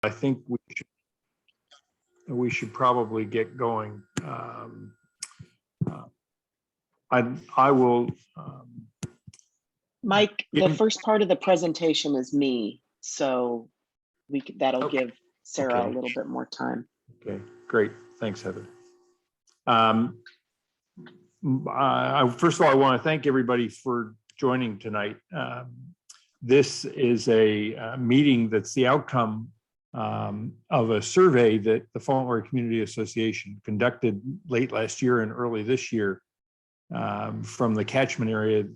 I think we should probably get going. I will. Mike, the first part of the presentation is me, so that'll Okay. give Sarah Okay. a little bit more time. Okay, great. Thanks, Heather. First of all, I want to thank everybody for joining tonight. This is a meeting that's the outcome of a survey that the Fauntleroy Community Association conducted late last year and early this year from the catchment area.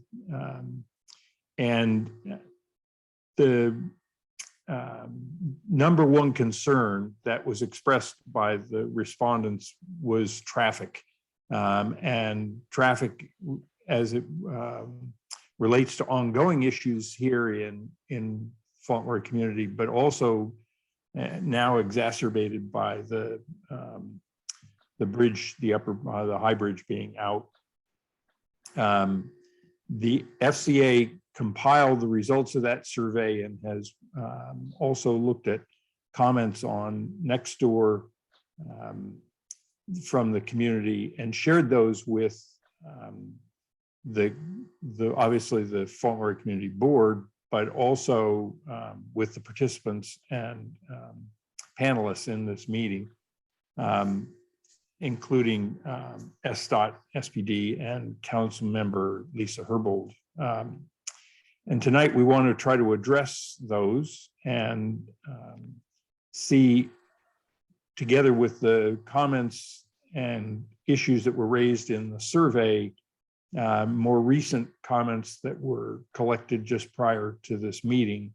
And the number one concern that was expressed by the respondents was traffic. And traffic as it relates to ongoing issues here in Fauntleroy community, but also now exacerbated by the bridge, the high bridge being out. The FCA compiled the results of that survey and has also looked at comments on next door from the community and shared those with obviously the Fauntleroy Community Board, but also with the participants and panelists in this meeting, including SDOT, SPD, and Council Member Herbold. And tonight we want to try to address those and see, together with the comments and issues that were raised in the survey, more recent comments that were collected just prior to this meeting,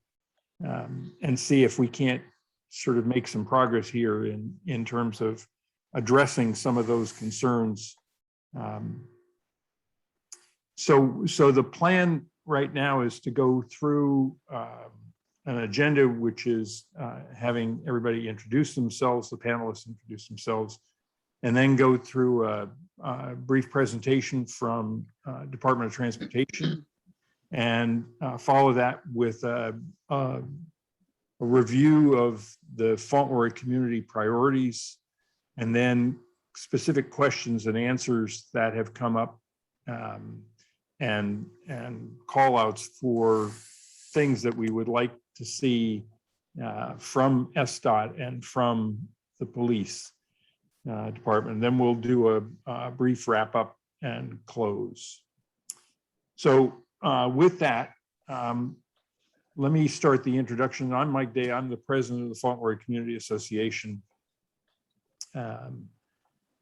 and see if we can't sort of make some progress here in terms of addressing some of those concerns. So the plan right now is to go through an agenda, which is having everybody introduce themselves, the panelists introduce themselves, and then go through a brief presentation from Department of Transportation, and follow that with a review of the Fauntleroy community priorities, and then specific questions and answers that have come up, and call outs for things that we would like to see from SDOT and from the police department. Then we'll do a brief wrap up and close. So with that, let me start the introduction. I'm Mike Day. I'm the president of the Fauntleroy Community Association.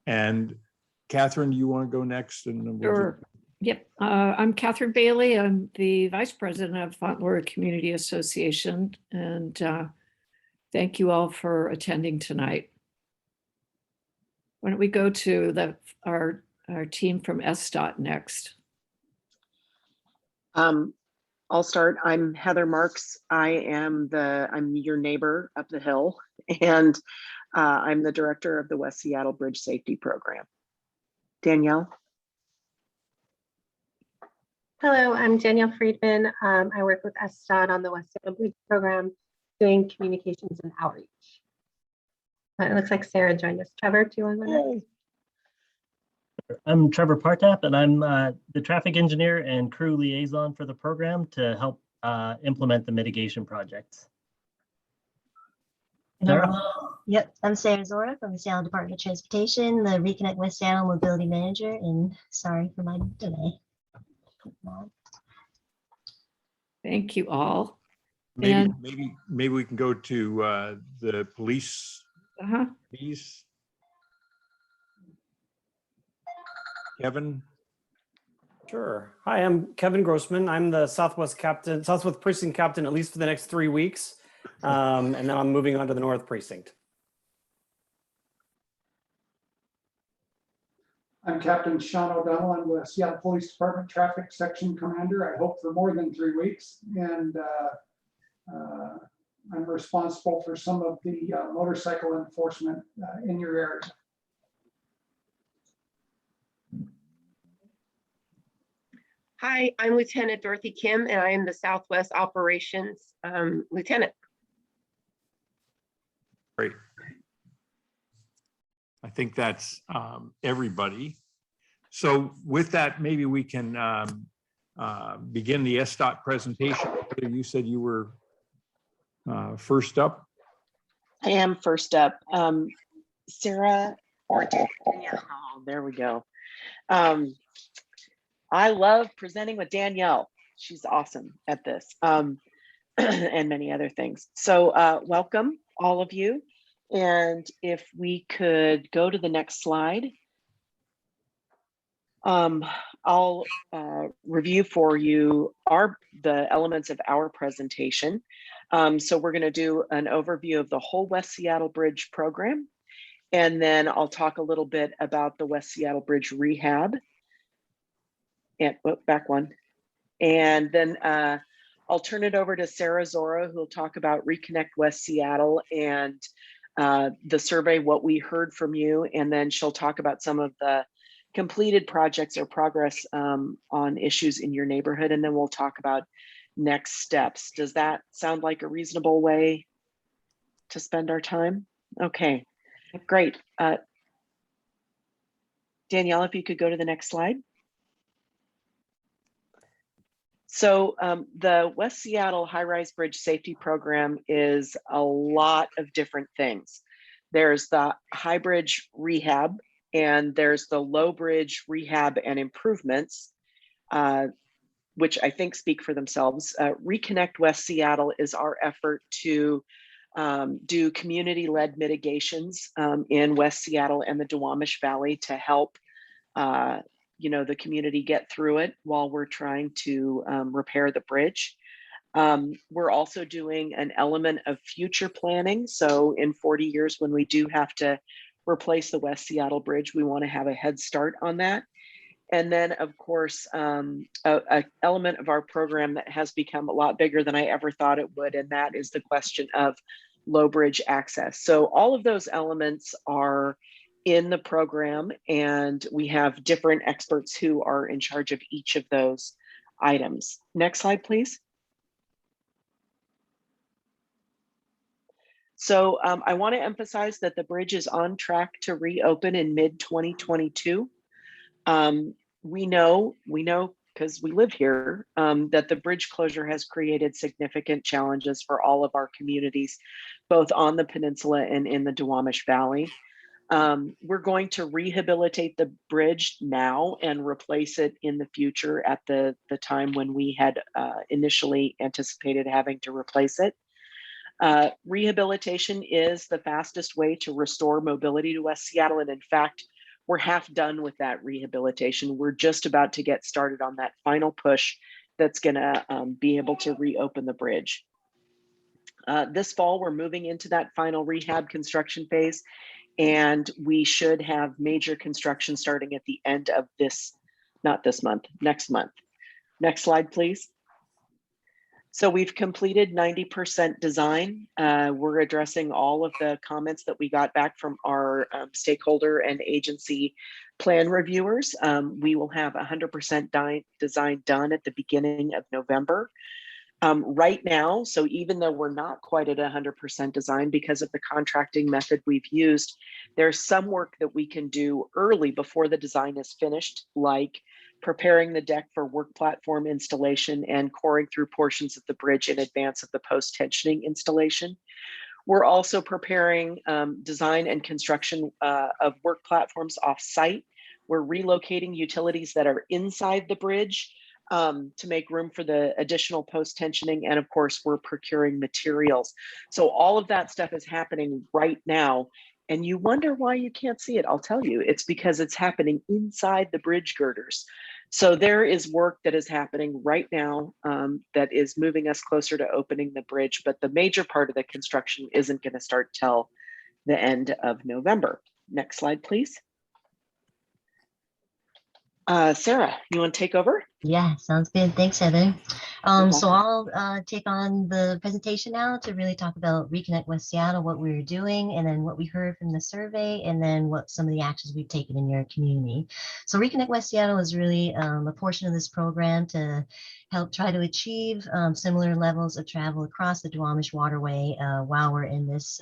And Catherine, do you want to go next? And then Sure. Yep. I'm Catherine Bailey. I'm the vice president of Fauntleroy Community Association. And thank you all for attending tonight. Why don't we go to our team from SDOT next? I'll start. I'm Heather Marks. I'm your neighbor up the hill, and I'm the director of the West Seattle Bridge Safety Program. Danielle. Hello, I'm Danielle Friedman. I work with SDOT on the West Seattle Bridge Program, doing communications and outreach. It looks like Sarah joined us. Trevor, do you want to go next? I'm Trevor Partap, and I'm the traffic engineer and crew liaison for the program to help implement the mitigation projects. Yep, I'm Sarah Zora from the Seattle Department of Transportation, the Reconnect West Seattle Mobility Manager, and sorry for my delay. Thank you all. maybe we can go to the police. Please. Kevin. Sure. Hi, I'm Kevin Grossman. I'm the Southwest Precinct Captain, at least for the next 3 weeks. And then I'm moving on to the North Precinct. I'm Captain Sean O'Donnell. I'm the Seattle Police Department Traffic Section Commander, I hope for more than 3 weeks. And I'm responsible for some of the motorcycle enforcement in your area. Hi, I'm Lieutenant Dorothy Kim, and I am the Southwest Operations Lieutenant. Great. I think that's everybody. So with that, maybe we can begin the SDOT presentation. You said you were first up. I am first up. Sarah or Danielle. Oh, there we go. I love presenting with Danielle. She's awesome at this and many other things. So welcome all of you. And if we could go to the next slide. I'll review for you the elements of our presentation. So we're going to do an overview of the whole West Seattle Bridge program. And then I'll talk a little bit about the West Seattle Bridge rehab. And back one. And then I'll turn it over to Sarah Zora, who will talk about Reconnect West Seattle and the survey, what we heard from you. And then she'll talk about some of the completed projects or progress on issues in your neighborhood. And then we'll talk about next steps. Does that sound like a reasonable way to spend our time? Okay, great. Danielle, if you could go to the next slide. So the West Seattle High-Rise Bridge Safety Program is a lot of different things. There's the high bridge rehab, and there's the low bridge rehab and improvements, which I think speak for themselves. Reconnect West Seattle is our effort to do community-led mitigations in West Seattle and the Duwamish Valley to help the community get through it while we're trying to repair the bridge. We're also doing an element of future planning. So in 40 years, when we do have to replace the West Seattle Bridge, we want to have a head start on that. And then, of course, an element of our program that has become a lot bigger than I ever thought it would, and that is the question of low bridge access. So all of those elements are in the program, and we have different experts who are in charge of each of those items. Next slide, please. So I want to emphasize that the bridge is on track to reopen in mid-2022. We know because we live here that the bridge closure has created significant challenges for all of our communities, both on the peninsula and in the Duwamish Valley. We're going to rehabilitate the bridge now and replace it in the future at the time when we had initially anticipated having to replace it. Rehabilitation is the fastest way to restore mobility to West Seattle. And in fact, we're half done with that rehabilitation. We're just about to get started on that final push that's going to be able to reopen the bridge. This fall, we're moving into that final rehab construction phase, and we should have major construction starting at the end of next month. Next slide, please. So we've completed 90% design. We're addressing all of the comments that we got back from our stakeholder and agency plan reviewers. We will have 100% design done at the beginning of November. Right now, so even though we're not quite at 100% design because of the contracting method we've used, there's some work that we can do early before the design is finished, like preparing the deck for work platform installation and coring through portions of the bridge in advance of the post-tensioning installation. We're also preparing design and construction of work platforms off-site. We're relocating utilities that are inside the bridge to make room for the additional post-tensioning. And of course, we're procuring materials. So all of that stuff is happening right now. And you wonder why you can't see it. I'll tell you, it's because it's happening inside the bridge girders. So there is work that is happening right now that is moving us closer to opening the bridge, but the major part of the construction isn't going to start till the end of November. Next slide, please. Sarah, you want to take over? Yeah, sounds good. Thanks, Heather. So welcome. I'll take on the presentation now to really talk about Reconnect West Seattle, what we were doing, and then what we heard from the survey, and then what some of the actions we've taken in your community. So Reconnect West Seattle is really a portion of this program to help try to achieve similar levels of travel across the Duwamish Waterway while we're in this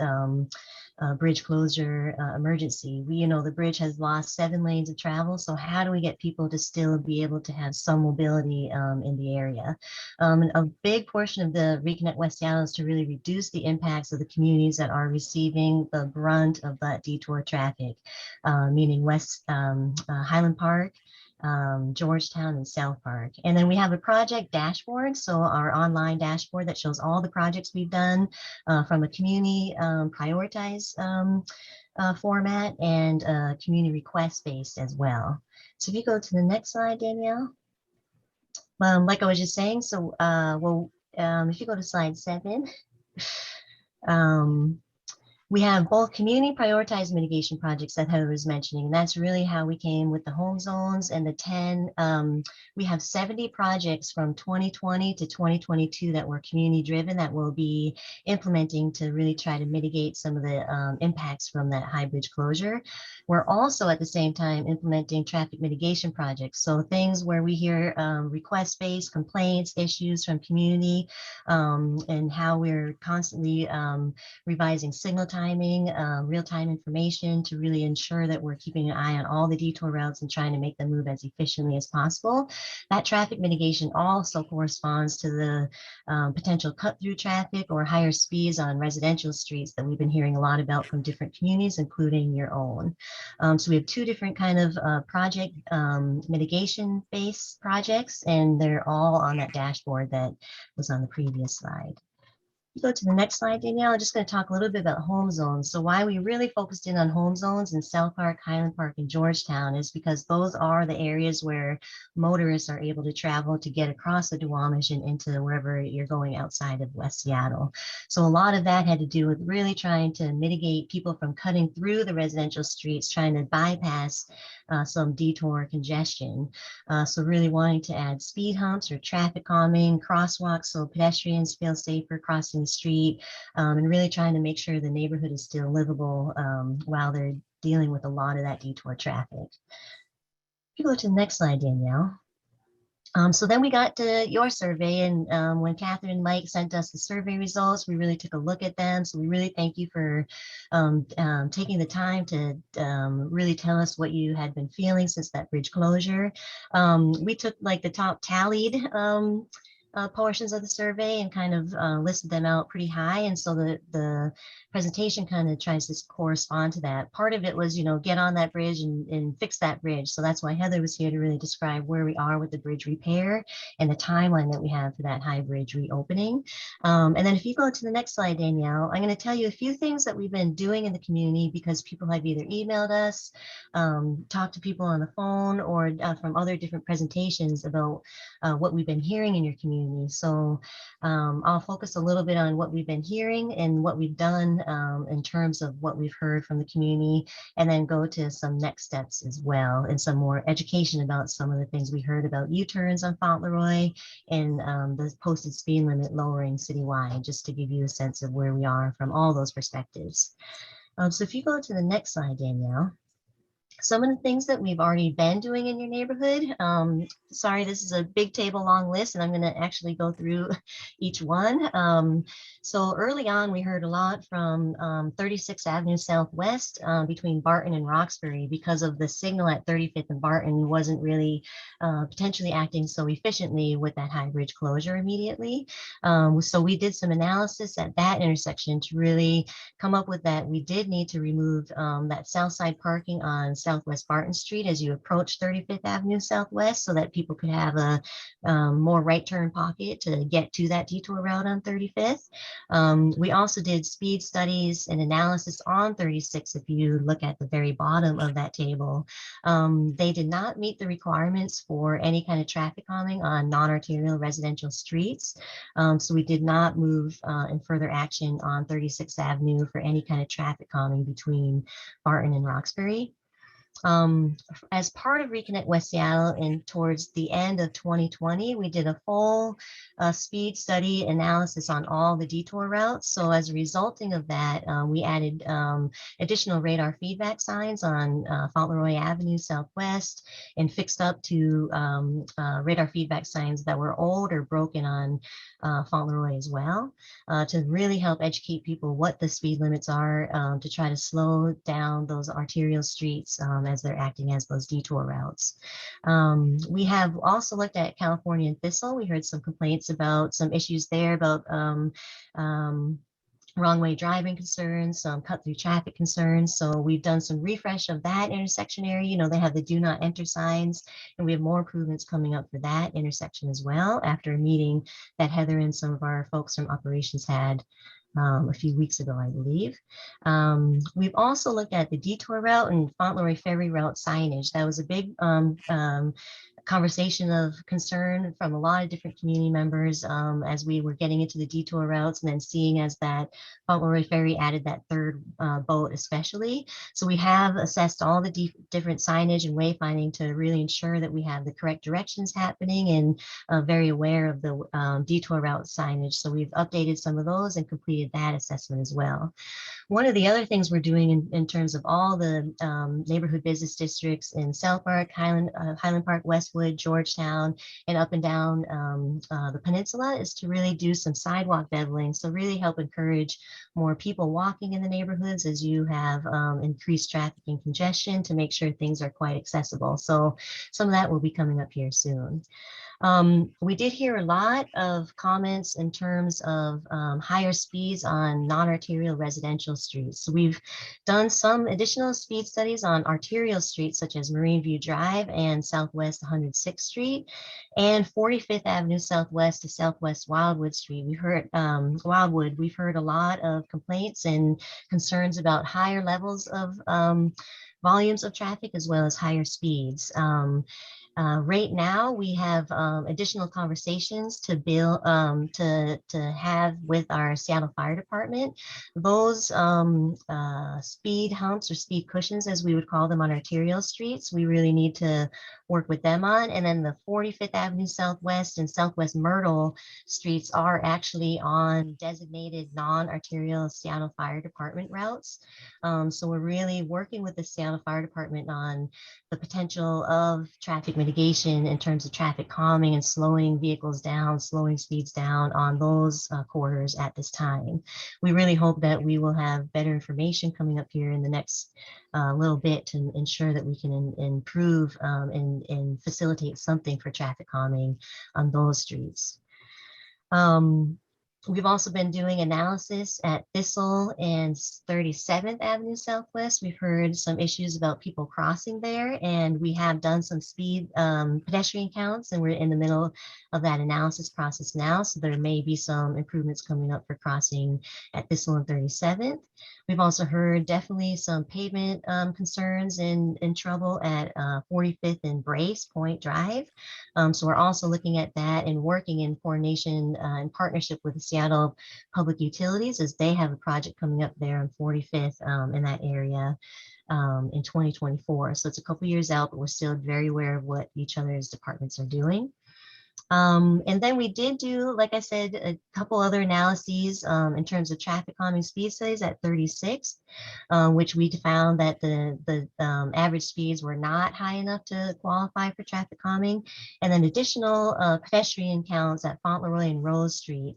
bridge closure emergency. The bridge has lost 7 lanes of travel. So how do we get people to still be able to have some mobility in the area? And a big portion of the Reconnect West Seattle is to really reduce the impacts of the communities that are receiving the brunt of that detour traffic, meaning West Highland Park, Georgetown, and South Park. And then we have a project dashboard, so our online dashboard that shows all the projects we've done from a community prioritized format and community request based as well. So if you go to the next slide, Danielle. Like I was just saying, so if you go to slide 7, we have both community prioritized mitigation projects that Heather was mentioning, and that's really how we came with the home zones and the 10. We have 70 projects from 2020 to 2022 that were community driven that we'll be implementing to really try to mitigate some of the impacts from that high bridge closure. We're also at the same time implementing traffic mitigation projects. So things where we hear request-based complaints, issues from community, and how we're constantly revising signal timing, real-time information to really ensure that we're keeping an eye on all the detour routes and trying to make them move as efficiently as possible. That traffic mitigation also corresponds to the potential cut-through traffic or higher speeds on residential streets that we've been hearing a lot about from different communities, including your own. So we have 2 different kind of project mitigation-based projects, and they're all on that dashboard that was on the previous slide. Go to the next slide, Danielle. I'm just going to talk a little bit about home zones. So why we really focused in on home zones in South Park, Highland Park, and Georgetown is because those are the areas where motorists are able to travel to get across the Duwamish and into wherever you're going outside of West Seattle. So a lot of that had to do with really trying to mitigate people from cutting through the residential streets, trying to bypass some detour congestion. So really wanting to add speed humps or traffic calming, crosswalks so pedestrians feel safer crossing the street, and really trying to make sure the neighborhood is still livable while they're dealing with a lot of that detour traffic. If you go to the next slide, Danielle. So then we got to your survey, and when Catherine and Mike sent us the survey results, we really took a look at them. So we really thank you for taking the time to really tell us what you had been feeling since that bridge closure. We took like the top tallied portions of the survey and kind of listed them out pretty high. And so the presentation kind of tries to correspond to that. Part of it was, get on that bridge and fix that bridge. So that's why Heather was here to really describe where we are with the bridge repair and the timeline that we have for that high bridge reopening. And then if you go to the next slide, Danielle, I'm going to tell you a few things that we've been doing in the community because people have either emailed us, talked to people on the phone, or from other different presentations about what we've been hearing in your community. So I'll focus a little bit on what we've been hearing and what we've done in terms of what we've heard from the community, and then go to some next steps as well and some more education about some of the things we heard about U-turns on Fauntleroy and the posted speed limit lowering citywide, just to give you a sense of where we are from all those perspectives. So if you go to the next slide, Danielle. Some of the things that we've already been doing in your neighborhood. Sorry, this is a big table long list, and I'm going to actually go through each one. So early on, we heard a lot from 36th Avenue Southwest between Barton and Roxbury because of the signal at 35th and Barton wasn't really potentially acting so efficiently with that high bridge closure immediately. So we did some analysis at that intersection to really come up with that. We did need to remove that south side parking on Southwest Barton Street as you approach 35th Avenue Southwest so that people could have a more right turn pocket to get to that detour route on 35th. We also did speed studies and analysis on 36. If you look at the very bottom of that table, they did not meet the requirements for any kind of traffic calming on non-arterial residential streets. So we did not move in further action on 36th Avenue for any kind of traffic calming between Barton and Roxbury. As part of Reconnect West Seattle and towards the end of 2020, we did a full speed study analysis on all the detour routes. So as a resulting of that, we added additional radar feedback signs on Fauntleroy Avenue Southwest and fixed up to radar feedback signs that were old or broken on Fauntleroy as well, to really help educate people what the speed limits are, to try to slow down those arterial streets as they're acting as those detour routes. We have also looked at California and Thistle. We heard some complaints about some issues there about wrong way driving concerns, some cut through traffic concerns. So we've done some refresh of that intersection area. You know, they have the do not enter signs, and we have more improvements coming up for that intersection as well after a meeting that Heather and some of our folks from operations had a few weeks ago, I believe. We've also looked at the detour route and Fauntleroy Ferry route signage. That was a big conversation of concern from a lot of different community members as we were getting into the detour routes and then seeing as that Fauntleroy Ferry added that third boat especially. So we have assessed all the different signage and wayfinding to really ensure that we have the correct directions happening and very aware of the detour route signage. So we've updated some of those and completed that assessment as well. One of the other things we're doing in terms of all the neighborhood business districts in South Park, Highland Park, Westwood, Georgetown, and up and down the peninsula is to really do some sidewalk beveling. So really help encourage more people walking in the neighborhoods as you have increased traffic and congestion to make sure things are quite accessible. So some of that will be coming up here soon. We did hear a lot of comments in terms of higher speeds on non-arterial residential streets. So we've done some additional speed studies on arterial streets such as Marine View Drive and Southwest 106th Street and 45th Avenue Southwest to Southwest Wildwood Street. We've heard we've heard a lot of complaints and concerns about higher levels of volumes of traffic as well as higher speeds. Right now, we have additional conversations to build to have with our Seattle Fire Department. Those speed humps or speed cushions, as we would call them on arterial streets, we really need to work with them on. And then the 45th Avenue Southwest and Southwest Myrtle streets are actually on designated non-arterial Seattle Fire Department routes. So we're really working with the Seattle Fire Department on the potential of traffic mitigation in terms of traffic calming and slowing vehicles down, slowing speeds down on those corridors at this time. We really hope that we will have better information coming up here in the next little bit to ensure that we can improve and facilitate something for traffic calming on those streets. We've also been doing analysis at Thistle and 37th Avenue Southwest. We've heard some issues about people crossing there, and we have done some speed pedestrian counts, and we're in the middle of that analysis process now. So there may be some improvements coming up for crossing at Thistle and 37th. We've also heard definitely some pavement concerns and trouble at 45th and Brace Point Drive. So we're also looking at that and working in coordination in partnership with the Seattle Public Utilities as they have a project coming up there on 45th in that area in 2024. So it's a couple years out, but we're still very aware of what each other's departments are doing. And then we did do, like I said, a couple other analyses in terms of traffic calming speed studies at 36, which we found that the average speeds were not high enough to qualify for traffic calming. And then additional pedestrian counts at Fauntleroy and Rose Street,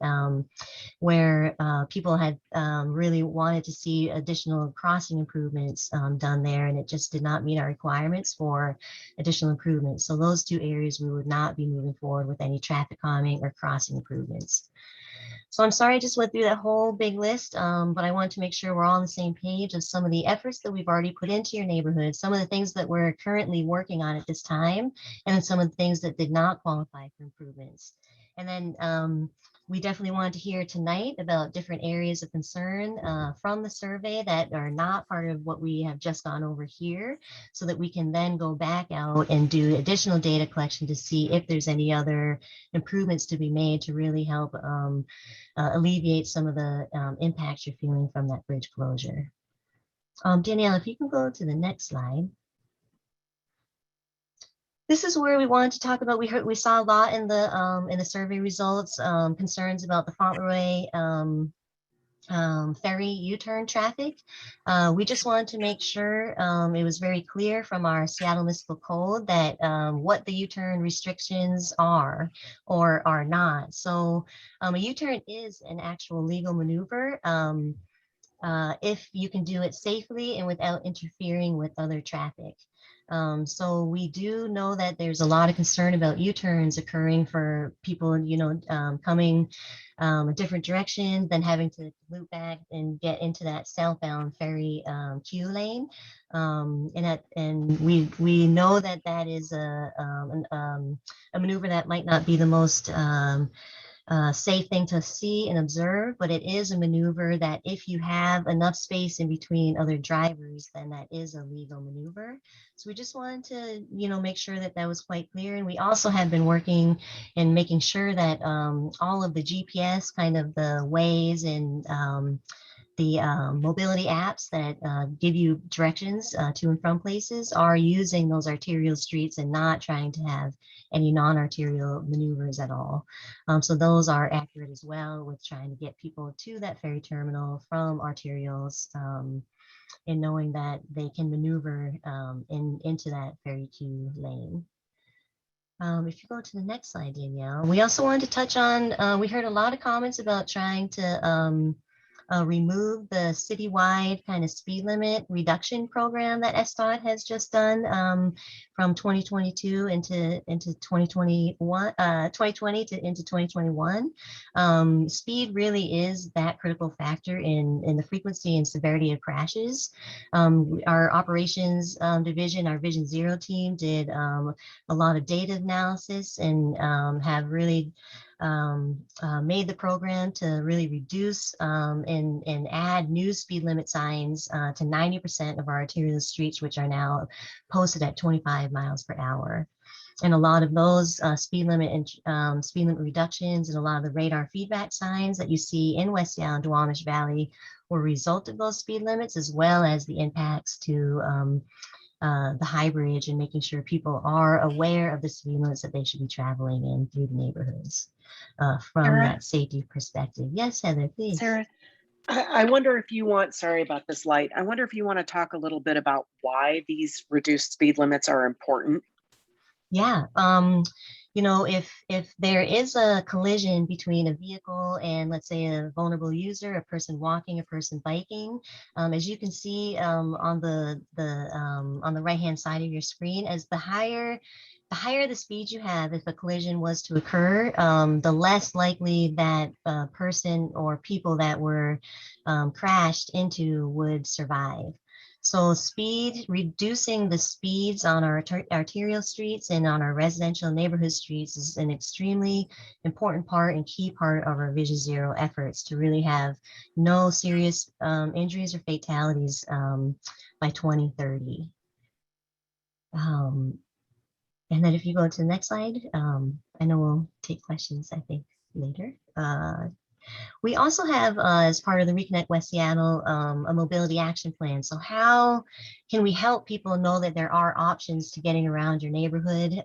where people had really wanted to see additional crossing improvements done there, and it just did not meet our requirements for additional improvements. So those two areas we would not be moving forward with any traffic calming or crossing improvements. So I'm sorry I just went through that whole big list, but I want to make sure we're all on the same page of some of the efforts that we've already put into your neighborhood, some of the things that we're currently working on at this time, and then some of the things that did not qualify for improvements. And then we definitely wanted to hear tonight about different areas of concern from the survey that are not part of what we have just gone over here, so that we can then go back out and do additional data collection to see if there's any other improvements to be made to really help alleviate some of the impacts you're feeling from that bridge closure. Danielle, if you can go to the next slide. This is where we wanted to talk about, we saw a lot in the survey results, concerns about the Fauntleroy ferry U-turn traffic. We just wanted to make sure it was very clear from our Seattle Municipal Code that what the U-turn restrictions are or are not. So a U-turn is an actual legal maneuver if you can do it safely and without interfering with other traffic. So we do know that there's a lot of concern about U-turns occurring for people, coming a different direction, then having to loop back and get into that southbound ferry queue lane. And we know that that is a maneuver that might not be the most safe thing to see and observe, but it is a maneuver that if you have enough space in between other drivers, then that is a legal maneuver. So we just wanted to, make sure that that was quite clear. And we also have been working and making sure that all of the GPS, kind of the ways and the mobility apps that give you directions to and from places are using those arterial streets and not trying to have any non-arterial maneuvers at all. So those are accurate as well with trying to get people to that ferry terminal from arterials and knowing that they can maneuver into that ferry queue lane. If you go to the next slide, Danielle, we also wanted to touch on, we heard a lot of comments about trying to remove the citywide kind of speed limit reduction program that SDOT has just done from 2022 into 2021, 2020 to into 2021. Speed really is that critical factor in the frequency and severity of crashes. Our operations division, our Vision Zero team did a lot of data analysis and have really made the program to really reduce and add new speed limit signs to 90% of our arterial streets, which are now posted at 25 miles per hour. And a lot of those speed limit reductions and a lot of the radar feedback signs that you see in West Seattle and Duwamish Valley were a result of those speed limits, as well as the impacts to the high bridge and making sure people are aware of the speed limits that they should be traveling in through the neighborhoods from Sarah? that safety perspective. Yes, Heather, please. Sarah, I wonder if you want, sorry about this light, I wonder if you want to talk a little bit about why these reduced speed limits are important. Yeah, if there is a collision between a vehicle and, let's say, a vulnerable user, a person walking, a person biking, as you can see on the right-hand side of your screen, as the higher the speed you have, if a collision was to occur, the less likely that person or people that were crashed into would survive. So reducing the speeds on our arterial streets and on our residential neighborhood streets is an extremely important part and key part of our Vision Zero efforts to really have no serious injuries or fatalities by 2030. And then if you go to the next slide, I know we'll take questions, I think, later. We also have, as part of the Reconnect West Seattle, a mobility action plan. So how can we help people know that there are options to getting around your neighborhood?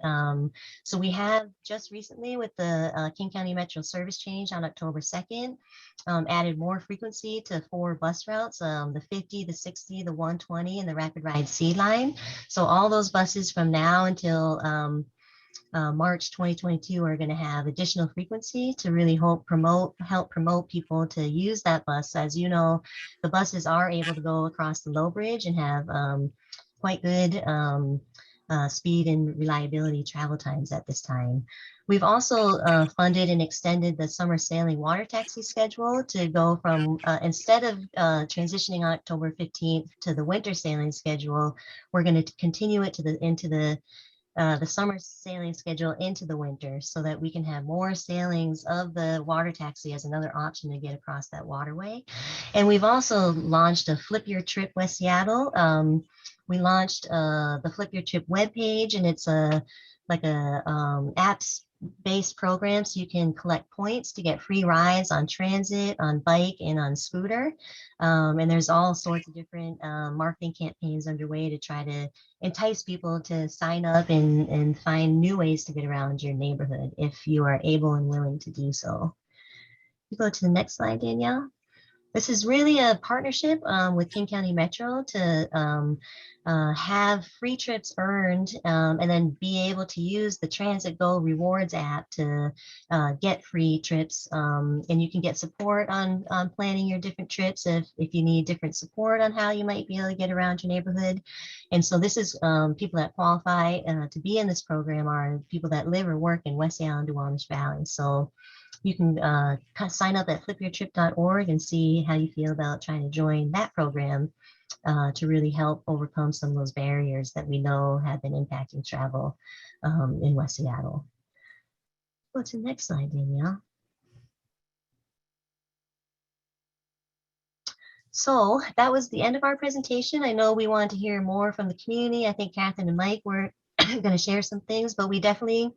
So we have just recently, with the King County Metro service change on October 2nd, added more frequency to 4 bus routes, the 50, the 60, the 120, and the Rapid Ride C line. So all those buses from now until March 2022 are going to have additional frequency to really help promote people to use that bus. As you know, the buses are able to go across the low bridge and have quite good speed and reliability travel times at this time. We've also funded and extended the summer sailing water taxi schedule to go from, instead of transitioning on October 15th to the winter sailing schedule, we're going to continue it to into the summer sailing schedule into the winter, so that we can have more sailings of the water taxi as another option to get across that waterway. And we've also launched a Flip Your Trip West Seattle. We launched the Flip Your Trip webpage, and it's like a apps based program, so you can collect points to get free rides on transit, on bike, and on scooter. And there's all sorts of different marketing campaigns underway to try to entice people to sign up and find new ways to get around your neighborhood if you are able and willing to do so. You go to the next slide, Danielle. This is really a partnership with King County Metro to have free trips earned and then be able to use the Transit Go Rewards app to get free trips. And you can get support on planning your different trips if you need different support on how you might be able to get around your neighborhood. And so this is people that qualify to be in this program are people that live or work in West Seattle and Duwamish Valley. So you can sign up at flipyourtrip.org and see how you feel about trying to join that program to really help overcome some of those barriers that we know have been impacting travel in West Seattle. Go to the next slide, Danielle. So that was the end of our presentation. I know we wanted to hear more from the community. I think Catherine and Mike were going to share some things, but we definitely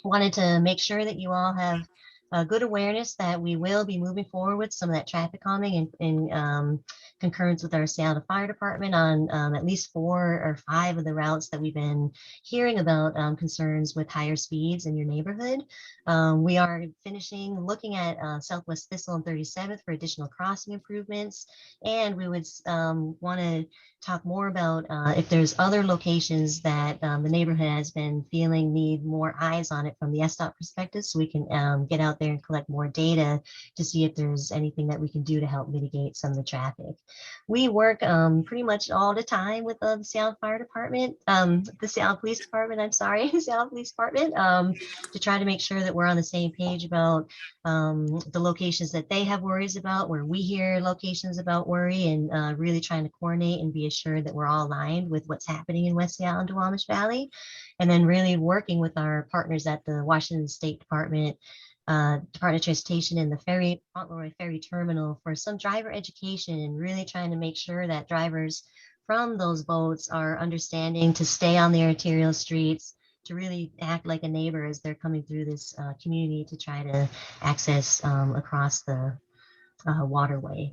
wanted to make sure that you all have good awareness that we will be moving forward with some of that traffic calming in concurrence with our Seattle Fire Department on at least 4 or 5 of the routes that we've been hearing about concerns with higher speeds in your neighborhood. We are finishing looking at Southwest Thistle and 37th for additional crossing improvements. And we would want to talk more about if there's other locations that the neighborhood has been feeling need more eyes on it from the SDOT perspective, so we can get out there and collect more data to see if there's anything that we can do to help mitigate some of the traffic. We work pretty much all the time with the Seattle Fire Department, the Seattle Police Department, I'm sorry, Seattle Police Department, to try to make sure that we're on the same page about the locations that they have worries about, where we hear locations about worry, and really trying to coordinate and be assured that we're all aligned with what's happening in West Seattle and Duwamish Valley. And then really working with our partners at the Washington State Department, Department of Transportation, and the Fauntleroy Ferry Terminal for some driver education, and really trying to make sure that drivers from those boats are understanding to stay on the arterial streets, to really act like a neighbor as they're coming through this community to try to access across the waterway.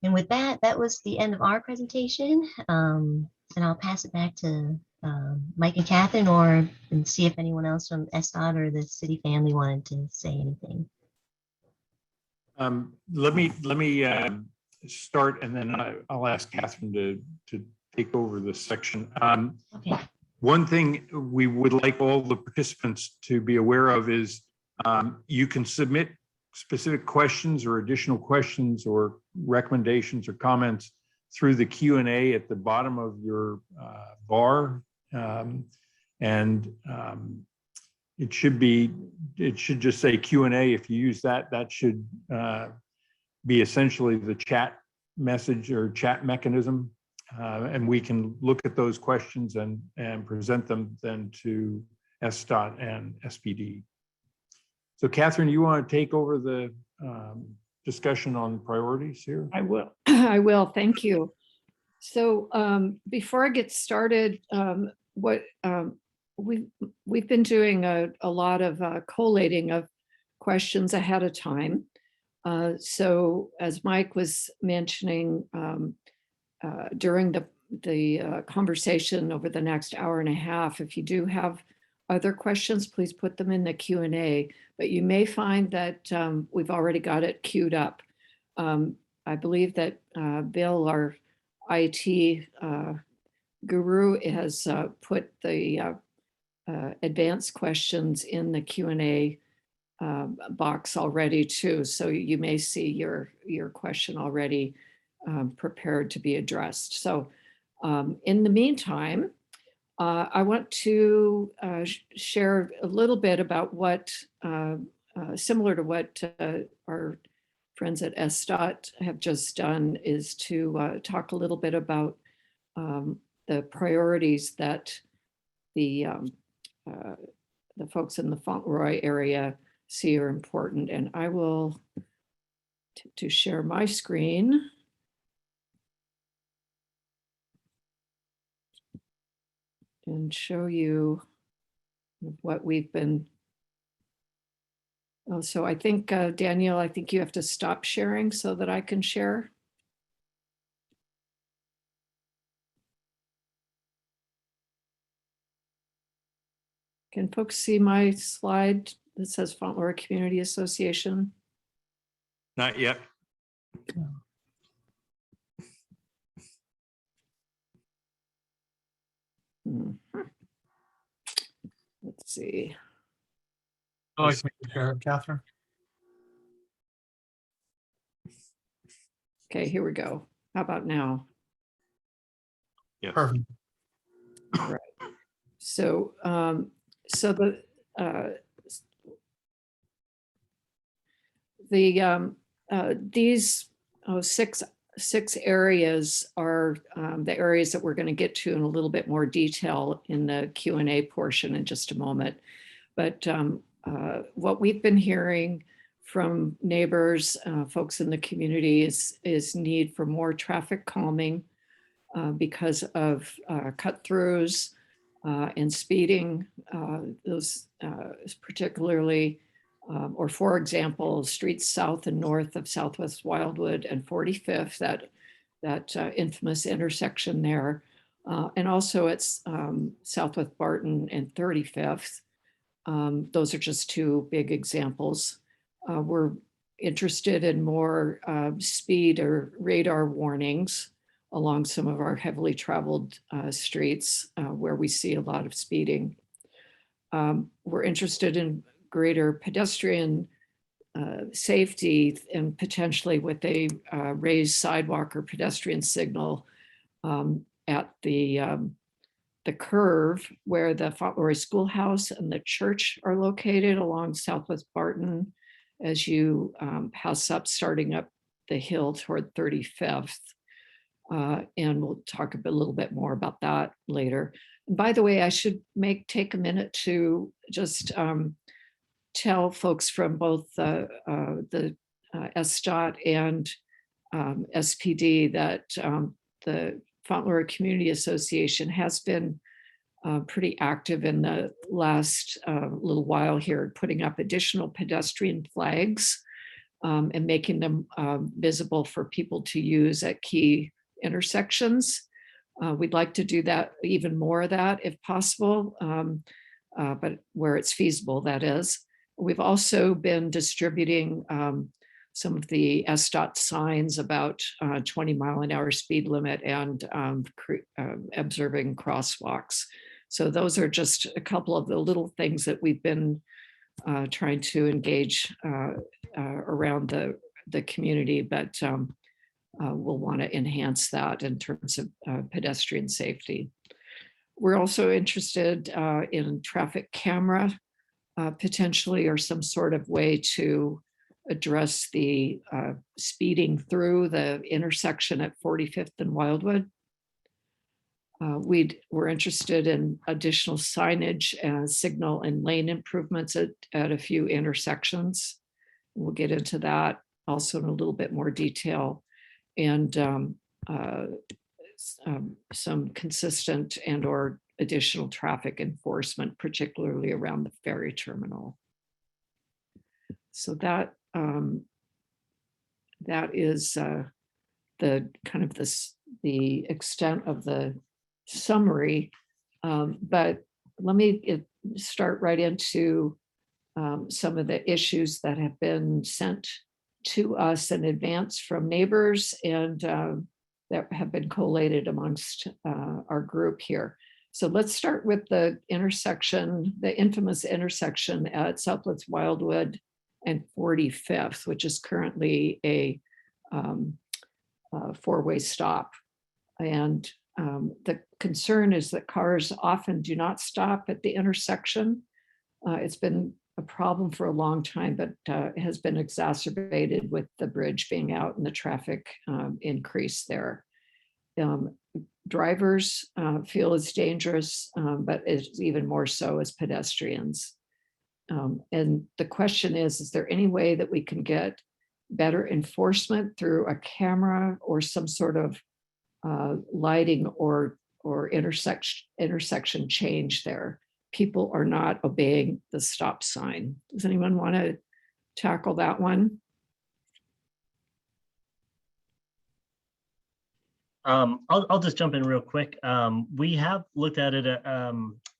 And with that, that was the end of our presentation. And I'll pass it back to Mike and Catherine, and see if anyone else from SDOT or the city family wanted to say anything. Let me start, and then I'll ask Catherine to take over this section. Okay. One thing we would like all the participants to be aware of is you can submit specific questions or additional questions or recommendations or comments through the Q&A at the bottom of your bar. It should just say Q&A. If you use that, that should be essentially the chat message or chat mechanism. And we can look at those questions and present them then to SDOT and SPD. So Catherine, you want to take over the discussion on priorities here? I will. I will. Thank you. So before I get started, we've been doing a lot of collating of questions ahead of time. So as Mike was mentioning during the conversation over the next hour and a half, if you do have other questions, please put them in the Q&A, but you may find that we've already got it queued up. I believe that Bill, our IT guru, has put the advanced questions in the Q&A box already too. So you may see your question already prepared to be addressed. So in the meantime, I want to share a little bit about what, similar to what our friends at SDOT have just done, is to talk a little bit about the priorities that the folks in the Fauntleroy area see are important. And I will to share my screen. And show you what we've been. Oh, so I think, Danielle, I think you have to stop sharing so that I can share. Can folks see my slide that says Fauntleroy Community Association? Not yet. Let's see. I'd like to make a pair, Catherine. Okay, here we go. How about now? Yes. Perfect. Right. So, these six areas are the areas that we're going to get to in a little bit more detail in the Q&A portion in just a moment. But what we've been hearing from neighbors, folks in the community is need for more traffic calming because of cut-throughs and speeding. Those particularly, or for example, streets south and north of Southwest Wildwood and 45th, that infamous intersection there. And also it's Southwest Barton and 35th. Those are just two big examples. We're interested in more speed or radar warnings along some of our heavily traveled streets where we see a lot of speeding. We're interested in greater pedestrian safety and potentially with a raised sidewalk or pedestrian signal at the curve where the Fauntleroy Schoolhouse and the church are located along Southwest Barton as you pass up, starting up the hill toward 35th. And we'll talk a little bit more about that later. And by the way, I should take a minute to just tell folks from both the SDOT and SPD that the Fauntleroy Community Association has been pretty active in the last little while here, putting up additional pedestrian flags and making them visible for people to use at key intersections. We'd like to do that, even more of that if possible, but where it's feasible, that is. We've also been distributing some of the SDOT signs about 20-mile-an-hour speed limit and observing crosswalks. So those are just a couple of the little things that we've been trying to engage around the community, but we'll want to enhance that in terms of pedestrian safety. We're also interested in traffic camera potentially, or some sort of way to address the speeding through the intersection at 45th and Wildwood. We're interested in additional signage and signal and lane improvements at a few intersections. We'll get into that also in a little bit more detail, and some consistent and or additional traffic enforcement, particularly around the ferry terminal. So that is the kind of the extent of the summary, but let me start right into some of the issues that have been sent to us in advance from neighbors and that have been collated amongst our group here. So let's start with the intersection, the infamous intersection at Southwest Wildwood and 45th, which is currently a four-way stop. And the concern is that cars often do not stop at the intersection. It's been a problem for a long time, but it has been exacerbated with the bridge being out and the traffic increase there. Drivers feel it's dangerous, but it's even more so as pedestrians. And the question is there any way that we can get better enforcement through a camera or some sort of lighting or intersection change there? people are not obeying the stop sign. Does anyone want to tackle that one? I'll just jump in real quick. We have looked at it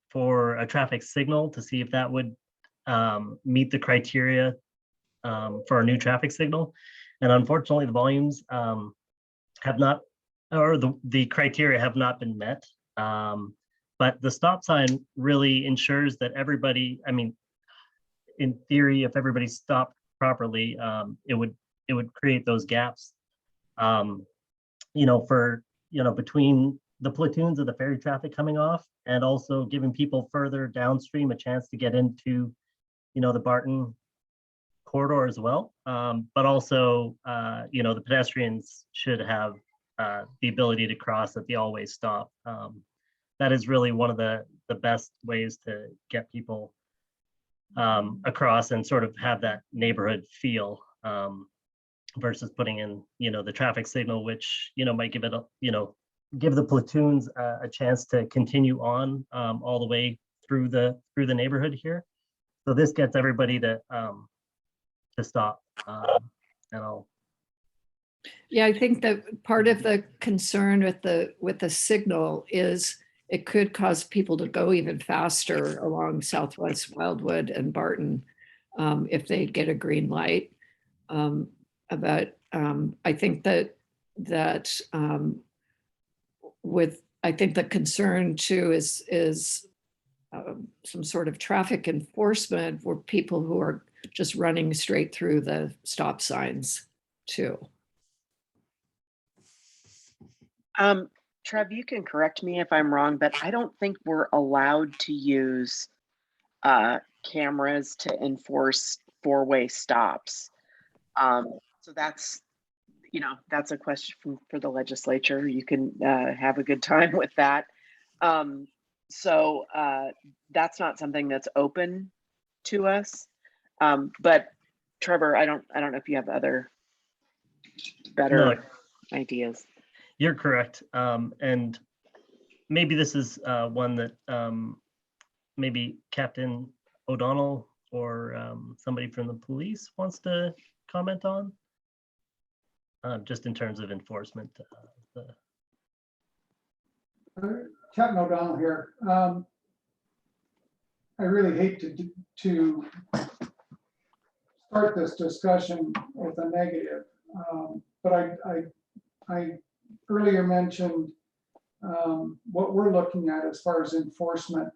for a traffic signal to see if that would meet the criteria for a new traffic signal. And unfortunately, the volumes have not, or the criteria have not been met. But the stop sign really ensures that everybody, I mean, in theory, if everybody stopped properly, it would create those gaps. Between the platoons of the ferry traffic coming off and also giving people further downstream a chance to get into, the Barton corridor as well. But also, the pedestrians should have the ability to cross at the always stop. That is really one of the best ways to get people across and sort of have that neighborhood feel. Versus putting in, the traffic signal, which, might give it, give the platoons a chance to continue on all the way through the neighborhood here. So this gets everybody to stop. Yeah, I think that part of the concern with the signal is it could cause people to go even faster along Southwest Wildwood and Barton if they get a green light. But I think that I think the concern too is some sort of traffic enforcement for people who are just running straight through the stop signs too. Trev, you can correct me if I'm wrong, but I don't think we're allowed to use cameras to enforce four-way stops. So that's a question for the legislature. You can have a good time with that. So that's not something that's open to us. But Trevor, I don't know if you have other better ideas. You're correct. And maybe this is one that maybe Captain O'Donnell or somebody from the police wants to comment on, just in terms of enforcement. Captain O'Donnell here. I really hate to start this discussion with a negative, but I earlier mentioned what we're looking at as far as enforcement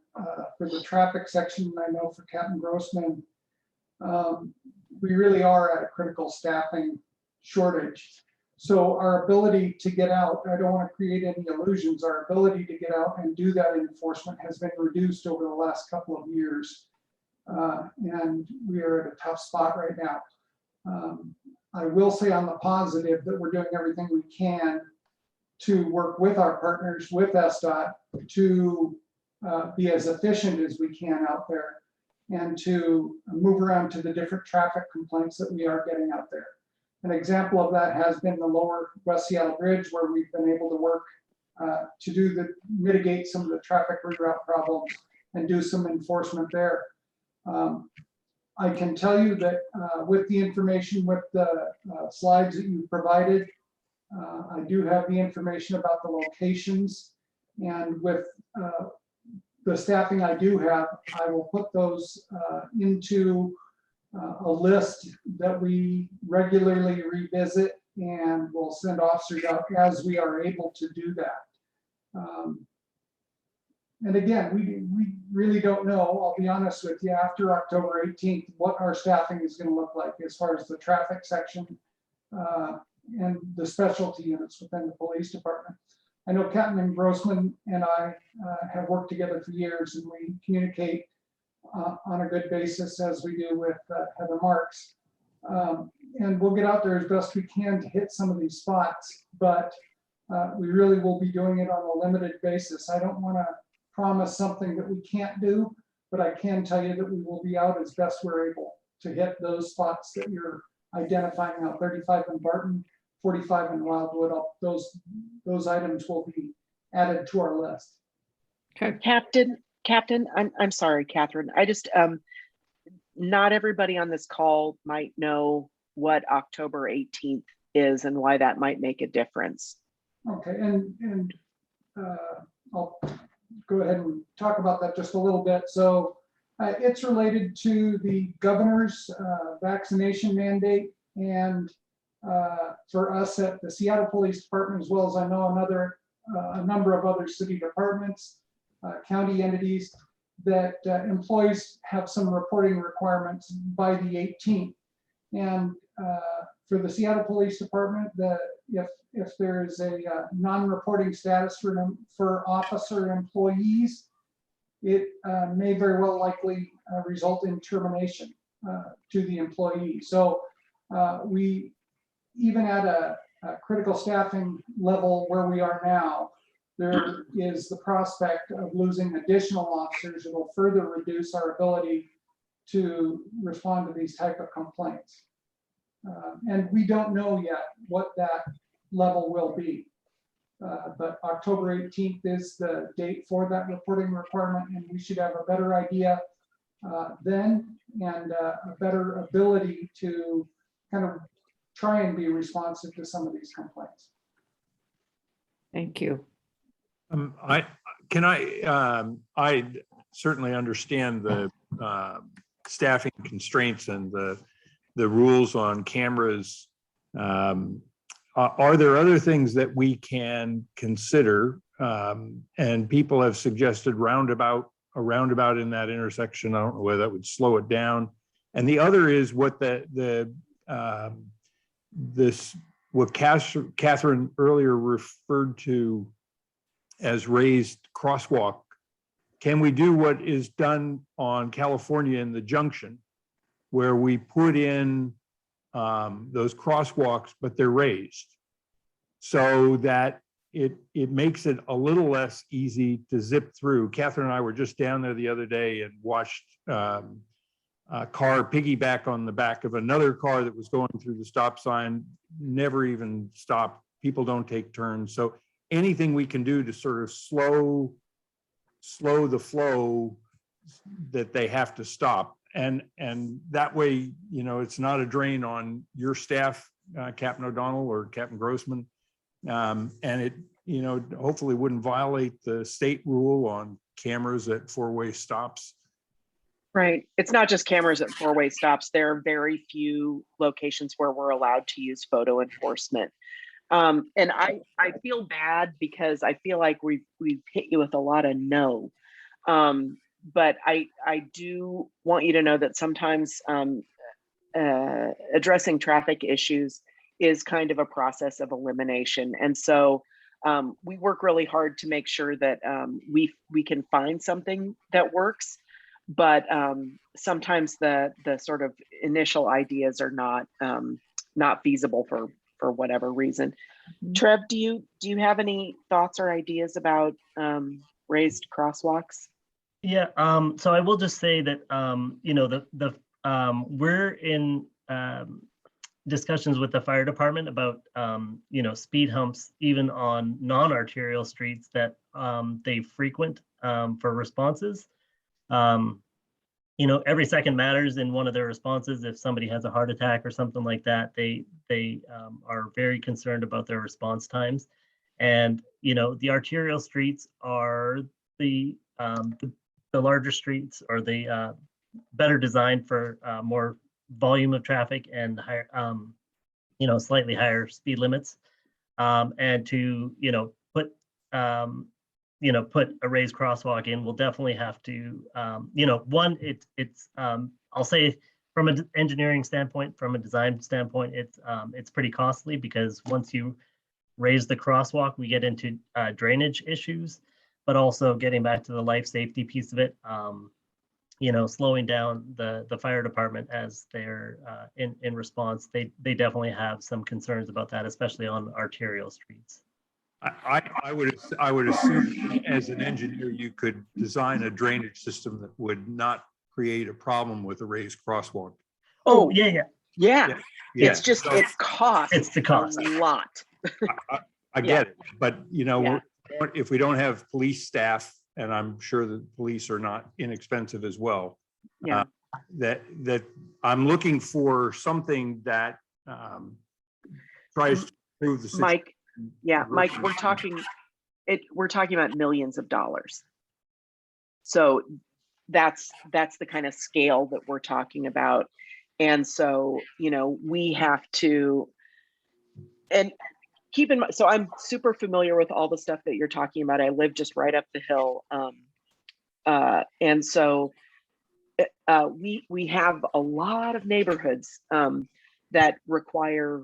for the traffic section. I know for Captain Grossman, we really are at a critical staffing shortage. So our ability to get out, I don't want to create any illusions, our ability to get out and do that enforcement has been reduced over the last couple of years. And we are at a tough spot right now. I will say on the positive that we're doing everything we can to work with our partners, with SDOT, to be as efficient as we can out there and to move around to the different traffic complaints that we are getting out there. An example of that has been the lower West Seattle Bridge, where we've been able to work to mitigate some of the traffic reroute problems and do some enforcement there. I can tell you that with the information, with the slides that you provided, I do have the information about the locations, and with the staffing I do have, I will put those into a list that we regularly revisit, and we'll send officers out as we are able to do that. And again, we really don't know, I'll be honest with you, after October 18th, what our staffing is going to look like as far as the traffic section and the specialty units within the police department. I know Captain Grossman and I have worked together for years, and we communicate on a good basis, as we do with Heather Marks. And we'll get out there as best we can to hit some of these spots, but we really will be doing it on a limited basis. I don't want to promise something that we can't do, but I can tell you that we will be out as best we're able to hit those spots that you're identifying now, 35 in Barton, 45 in Wildwood. Those items will be added to our list. Okay. Captain, Captain, I'm sorry, Catherine. I just, not everybody on this call might know what October 18th is and why that might make a difference. Okay, and I'll go ahead and talk about that just a little bit. So it's related to the governor's vaccination mandate, and for us at the Seattle Police Department, as well as I know a number of other city departments, county entities, that employees have some reporting requirements by the 18th. And for the Seattle Police Department, if there is a non-reporting status for officer employees, it may very well likely result in termination to the employee. So we, even at a critical staffing level where we are now, there is the prospect of losing additional officers that will further reduce our ability to respond to these type of complaints. And we don't know yet what that level will be. But October 18th is the date for that reporting requirement, and we should have a better idea then, and a better ability to kind of try and be responsive to some of these complaints. Thank you. I certainly understand the staffing constraints and the rules on cameras. Are there other things that we can consider? And people have suggested a roundabout in that intersection. I don't know whether that would slow it down. And the other is what what Catherine earlier referred to as raised crosswalk. Can we do what is done on California in the junction, where we put in those crosswalks, but they're raised, so that it makes it a little less easy to zip through? Catherine and I were just down there the other day and watched a car piggyback on the back of another car that was going through the stop sign, never even stopped. People don't take turns. So anything we can do to sort of slow the flow that they have to stop. And that way, it's not a drain on your staff, Captain O'Donnell or Captain Grossman. And it, hopefully wouldn't violate the state rule on cameras at four-way stops. Right. It's not just cameras at four-way stops. There are very few locations where we're allowed to use photo enforcement. And I feel bad because I feel like we've hit you with a lot of no. But I do want you to know that sometimes addressing traffic issues is kind of a process of elimination. And so we work really hard to make sure that we can find something that works. But sometimes the sort of initial ideas are not feasible for whatever reason. Mm-hmm. Trev, do you have any thoughts or ideas about raised crosswalks? Yeah, so I will just say that we're in discussions with the fire department about speed humps even on non-arterial streets that they frequent for responses. Every second matters in one of their responses. If somebody has a heart attack or something like that, they are very concerned about their response times. And the arterial streets are the larger streets, or the better designed for more volume of traffic and higher, slightly higher speed limits. And to put a raised crosswalk in, we'll definitely have to, I'll say from an engineering standpoint, from a design standpoint, it's pretty costly, because once you raise the crosswalk, we get into drainage issues, but also getting back to the life safety piece of it, slowing down the fire department as they're in response. They definitely have some concerns about that, especially on arterial streets. I would assume as an engineer, you could design a drainage system that would not create a problem with a raised crosswalk. Oh, yeah. It's just, it costs it's the cost a lot. I get it, but if we don't have police staff and I'm sure that police are not inexpensive as well. Yeah. That I'm looking for something that tries to improve the situation. Mike, yeah, Mike, we're talking about millions of dollars. So that's the kind of scale that we're talking about. And so, you know, we have to, and keep in mind, so I'm super familiar with all the stuff that you're talking about. I live just right up the hill. And so we have a lot of neighborhoods that require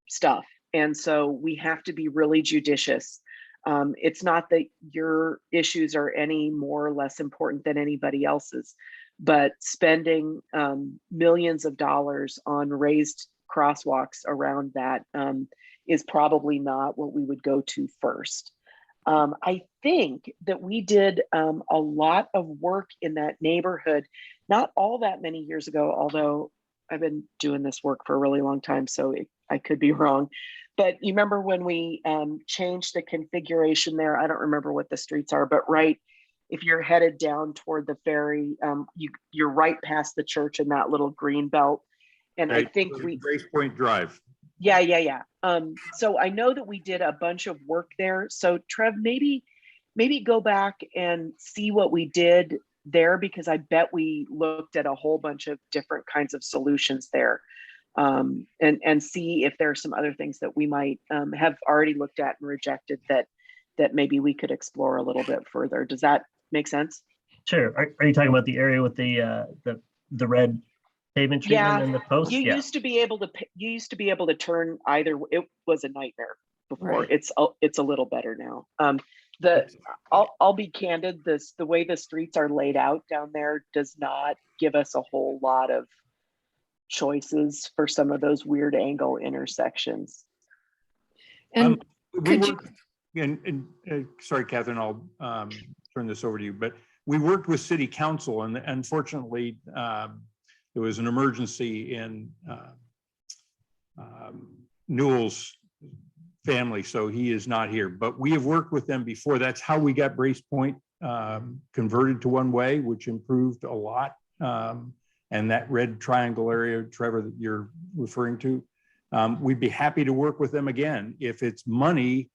stuff. And so we have to be really judicious. It's not that your issues are any more or less important than anybody else's, but spending millions of dollars on raised crosswalks around that is probably not what we would go to first. I think that we did a lot of work in that neighborhood, not all that many years ago, although I've been doing this work for a really long time, so I could be wrong. But you remember when we changed the configuration there? I don't remember what the streets are, but right, if you're headed down toward the ferry, you're right past the church in that little green belt. And I think Grace Point Drive. Yeah. So I know that we did a bunch of work there. So Trev, maybe go back and see what we did there, because I bet we looked at a whole bunch of different kinds of solutions there. And see if there are some other things that we might have already looked at and rejected that maybe we could explore a little bit further. Does that make sense? Sure. Are you talking about the area with the red pavement treatment and the posts? You used to be able to turn either. It was a nightmare before. Right. It's a little better now. I'll be candid. The way the streets are laid out down there does not give us a whole lot of choices for some of those weird angle intersections. And sorry, Catherine, I'll turn this over to you, but we worked with City Council, and unfortunately there was an emergency in Newell's family, so he is not here, but we have worked with them before. That's how we got Brace Point converted to one way, which improved a lot. And that red triangle area, Trevor, that you're referring to, we'd be happy to work with them again. If it's money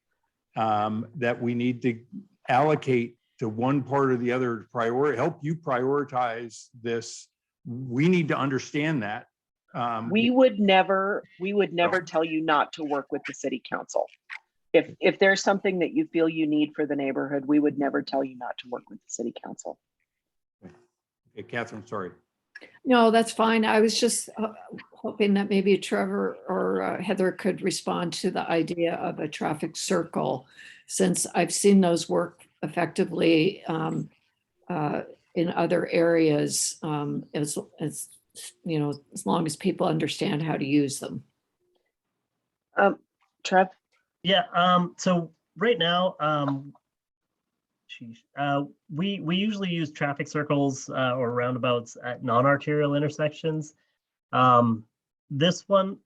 that we need to allocate to one part or the other to help you prioritize this, we need to understand that. We would never tell you not to work with the City Council. If there's something that you feel you need for the neighborhood, we would never tell you not to work with the City Council. Okay, Catherine, sorry. no, that's fine. I was just hoping that maybe Trevor or Heather could respond to the idea of a traffic circle, since I've seen those work effectively in other areas, as you know, as long as people understand how to use them. Trev? Yeah. So right now, we usually use traffic circles or roundabouts at non-arterial intersections. This one,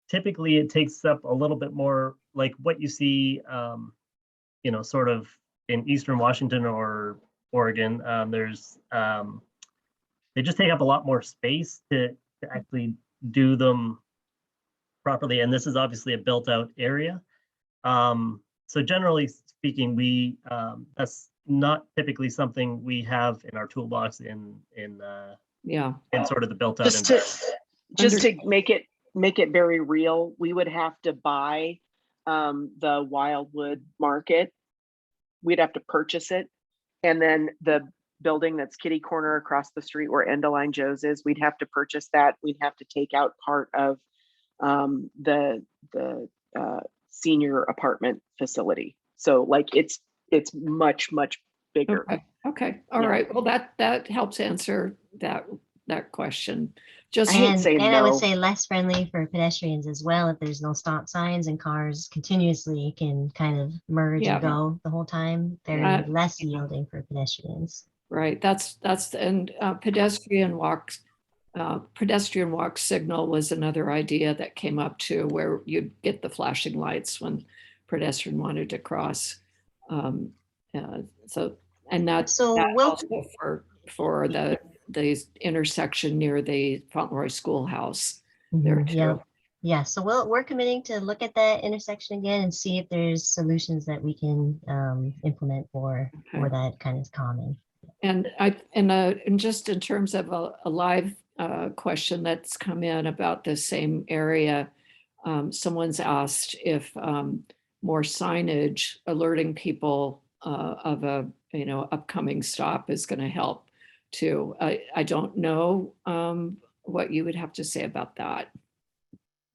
typically it takes up a little bit more, like what you see, you know, sort of in Eastern Washington or Oregon. They just take up a lot more space to actually do them properly. And this is obviously a built-out area. So generally speaking, that's not typically something we have in our toolbox in sort of the built-out environment. Just to make it very real, we would have to buy the Wildwood Market. We'd have to purchase it, and then the building that's kitty corner across the street where Endaline Joe's is, we'd have to purchase that. We'd have to take out part of the senior apartment facility. So like it's much bigger. Okay. All right. Well, that helps answer that question. Just And I would say less friendly for pedestrians as well. If there's no stop signs and cars continuously can kind of merge and go the whole time, they're less yielding for pedestrians. Right. That's and pedestrian walk signal was another idea that came up too, where you'd get the flashing lights when pedestrian wanted to cross. So And that's So that we'll, also for the intersection near the Fauntleroy Schoolhouse there Mhm, yeah, too. yeah. So we're committing to look at that intersection again and see if there's solutions that we can implement for Okay. that kind of common. And just in terms of a live question that's come in about the same area, someone's asked if more signage alerting people of a upcoming stop is going to help too. I don't know what you would have to say about that.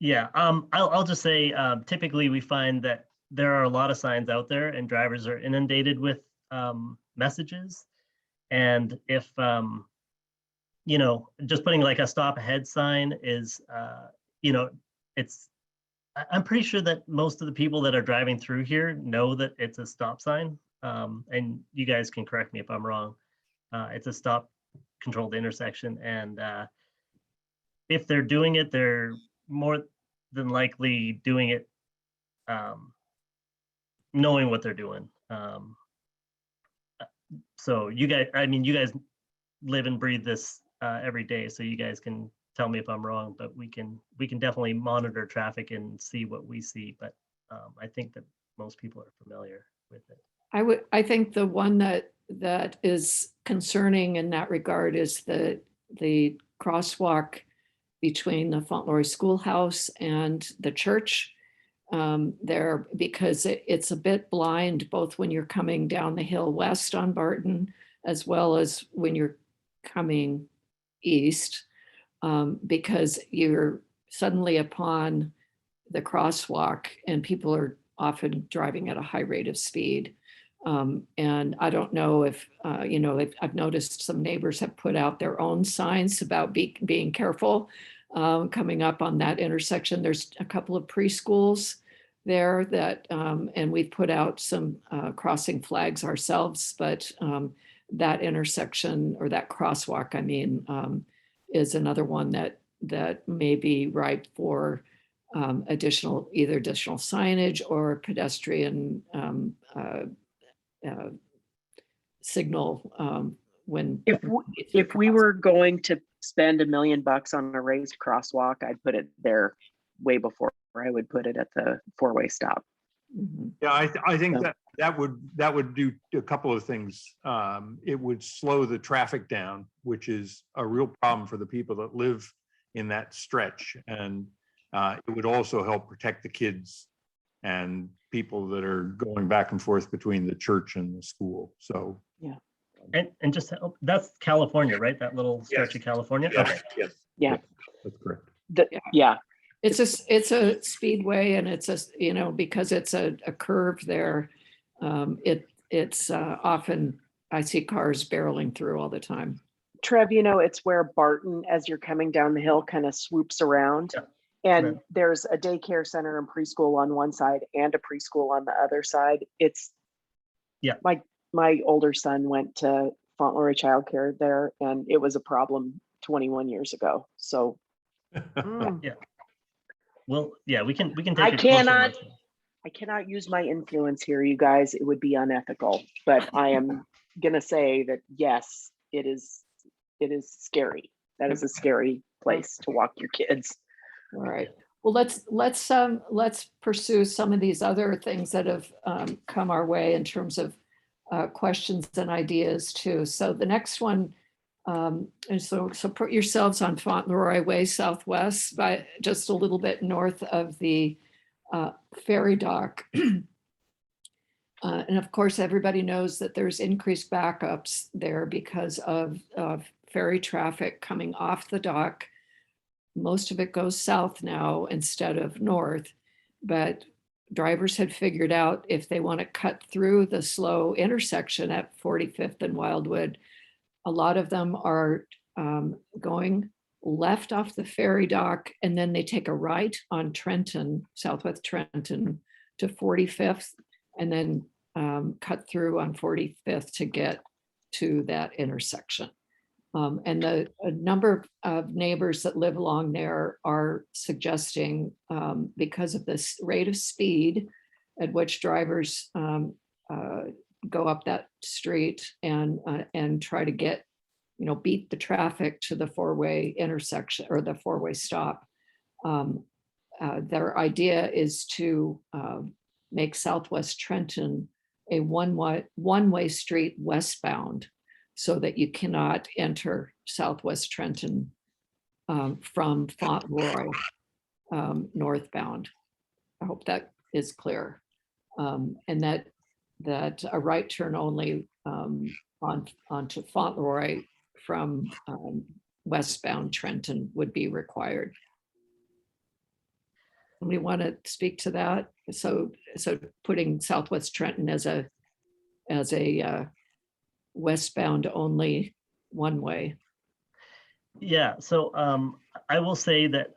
Yeah, I'll just say, typically we find that there are a lot of signs out there and drivers are inundated with messages. And if, just putting like a stop ahead sign is, I'm pretty sure that most of the people that are driving through here know that it's a stop sign. And you guys can correct me if I'm wrong. It's a stop controlled intersection. And if they're doing it, they're more than likely doing it knowing what they're doing. So you guys live and breathe this every day, so you guys can tell me if I'm wrong, but we can definitely monitor traffic and see what we see. But I think that most people are familiar with it. I think the one that is concerning in that regard is the crosswalk between the Fauntleroy Schoolhouse and the church there, because it's a bit blind, both when you're coming down the hill west on Barton, as well as when you're coming east, because you're suddenly upon the crosswalk and people are often driving at a high rate of speed. And I don't know if, I've noticed some neighbors have put out their own signs about being careful coming up on that intersection. There's a couple of preschools there that, and we've put out some crossing flags ourselves, but that intersection or that crosswalk, is another one that may be ripe for additional signage or pedestrian signal when If we were going to spend $1 million on a raised crosswalk, I'd put it there way before I would put it at the four-way stop. Mhm. Yeah, I think So- that would do a couple of things. It would slow the traffic down, which is a real problem for the people that live in that stretch. And it would also help protect the kids and people that are going back and forth between the church and the school. So, Yeah. And just that's California, right? That little stretch of California. yes, Okay. yes, Yeah. yes, that's correct. Yeah. It's a speedway, and it's because it's a curve there. It's often I see cars barreling through all the time. Trev, it's where Barton, as you're coming down the hill, kind of swoops around. Yeah. And Right. there's a daycare center and preschool on one side and a preschool on the other side. It's my older son went to Fauntleroy childcare there, and it was a problem 21 years ago. So Yeah. Well, yeah, we can take I a closer cannot- look. I cannot use my influence here, you guys. It would be unethical, but I am gonna say that yes, it is scary. That is a scary place to walk your kids. All right. Well, let's pursue some of these other things that have come our way in terms of questions and ideas too. So the next one, and so put yourselves on Fauntleroy Way Southwest, by just a little bit north of the ferry dock. And of course, everybody knows that there's increased backups there because of ferry traffic coming off the dock. Most of it goes south now instead of north, but drivers had figured out if they want to cut through the slow intersection at 45th and Wildwood, a lot of them are going left off the ferry dock, and then they take a right on Trenton, Southwest Trenton to 45th, and then cut through on 45th to get to that intersection. And a number of neighbors that live along there are suggesting, because of this rate of speed at which drivers go up that street and try to get, beat the traffic to the four-way intersection or the four-way stop. Their idea is to make Southwest Trenton a one-way street westbound so that you cannot enter Southwest Trenton from Fauntleroy northbound. I hope that is clear. And that a right turn only onto Fauntleroy from westbound Trenton would be required. Somebody want to speak to that? So putting Southwest Trenton as a westbound only one way. Yeah, so I will say that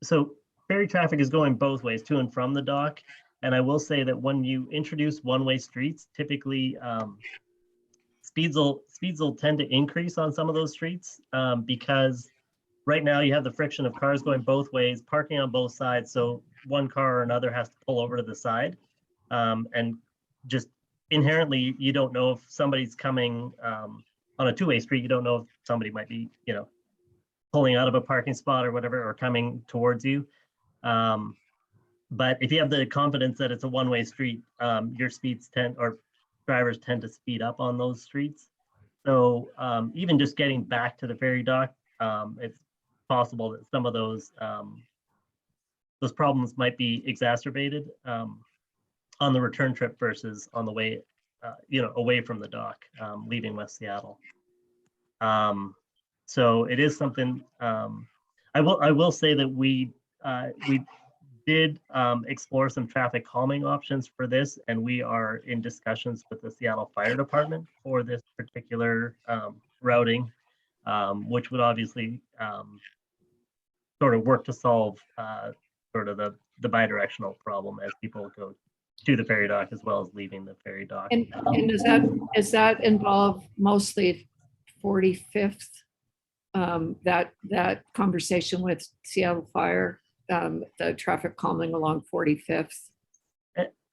so ferry traffic is going both ways to and from the dock. And I will say that when you introduce one-way streets, typically speeds will tend to increase on some of those streets because right now you have the friction of cars going both ways, parking on both sides. So one car or another has to pull over to the side. And just inherently, you don't know if somebody's coming on a two-way street. You don't know if somebody might be, pulling out of a parking spot or whatever, or coming towards you. But if you have the confidence that it's a one-way street, your drivers tend to speed up on those streets. So even just getting back to the ferry dock, it's possible that some of those problems might be exacerbated on the return trip versus on the way, away from the dock, leaving West Seattle. So it is something. I will say that we did explore some traffic calming options for this, and we are in discussions with the Seattle Fire Department for this particular routing, which would obviously sort of work to solve sort of the bidirectional problem as people go to the ferry dock as well as leaving the ferry dock. And does that involve mostly 45th? That conversation with Seattle Fire, the traffic calming along 45th?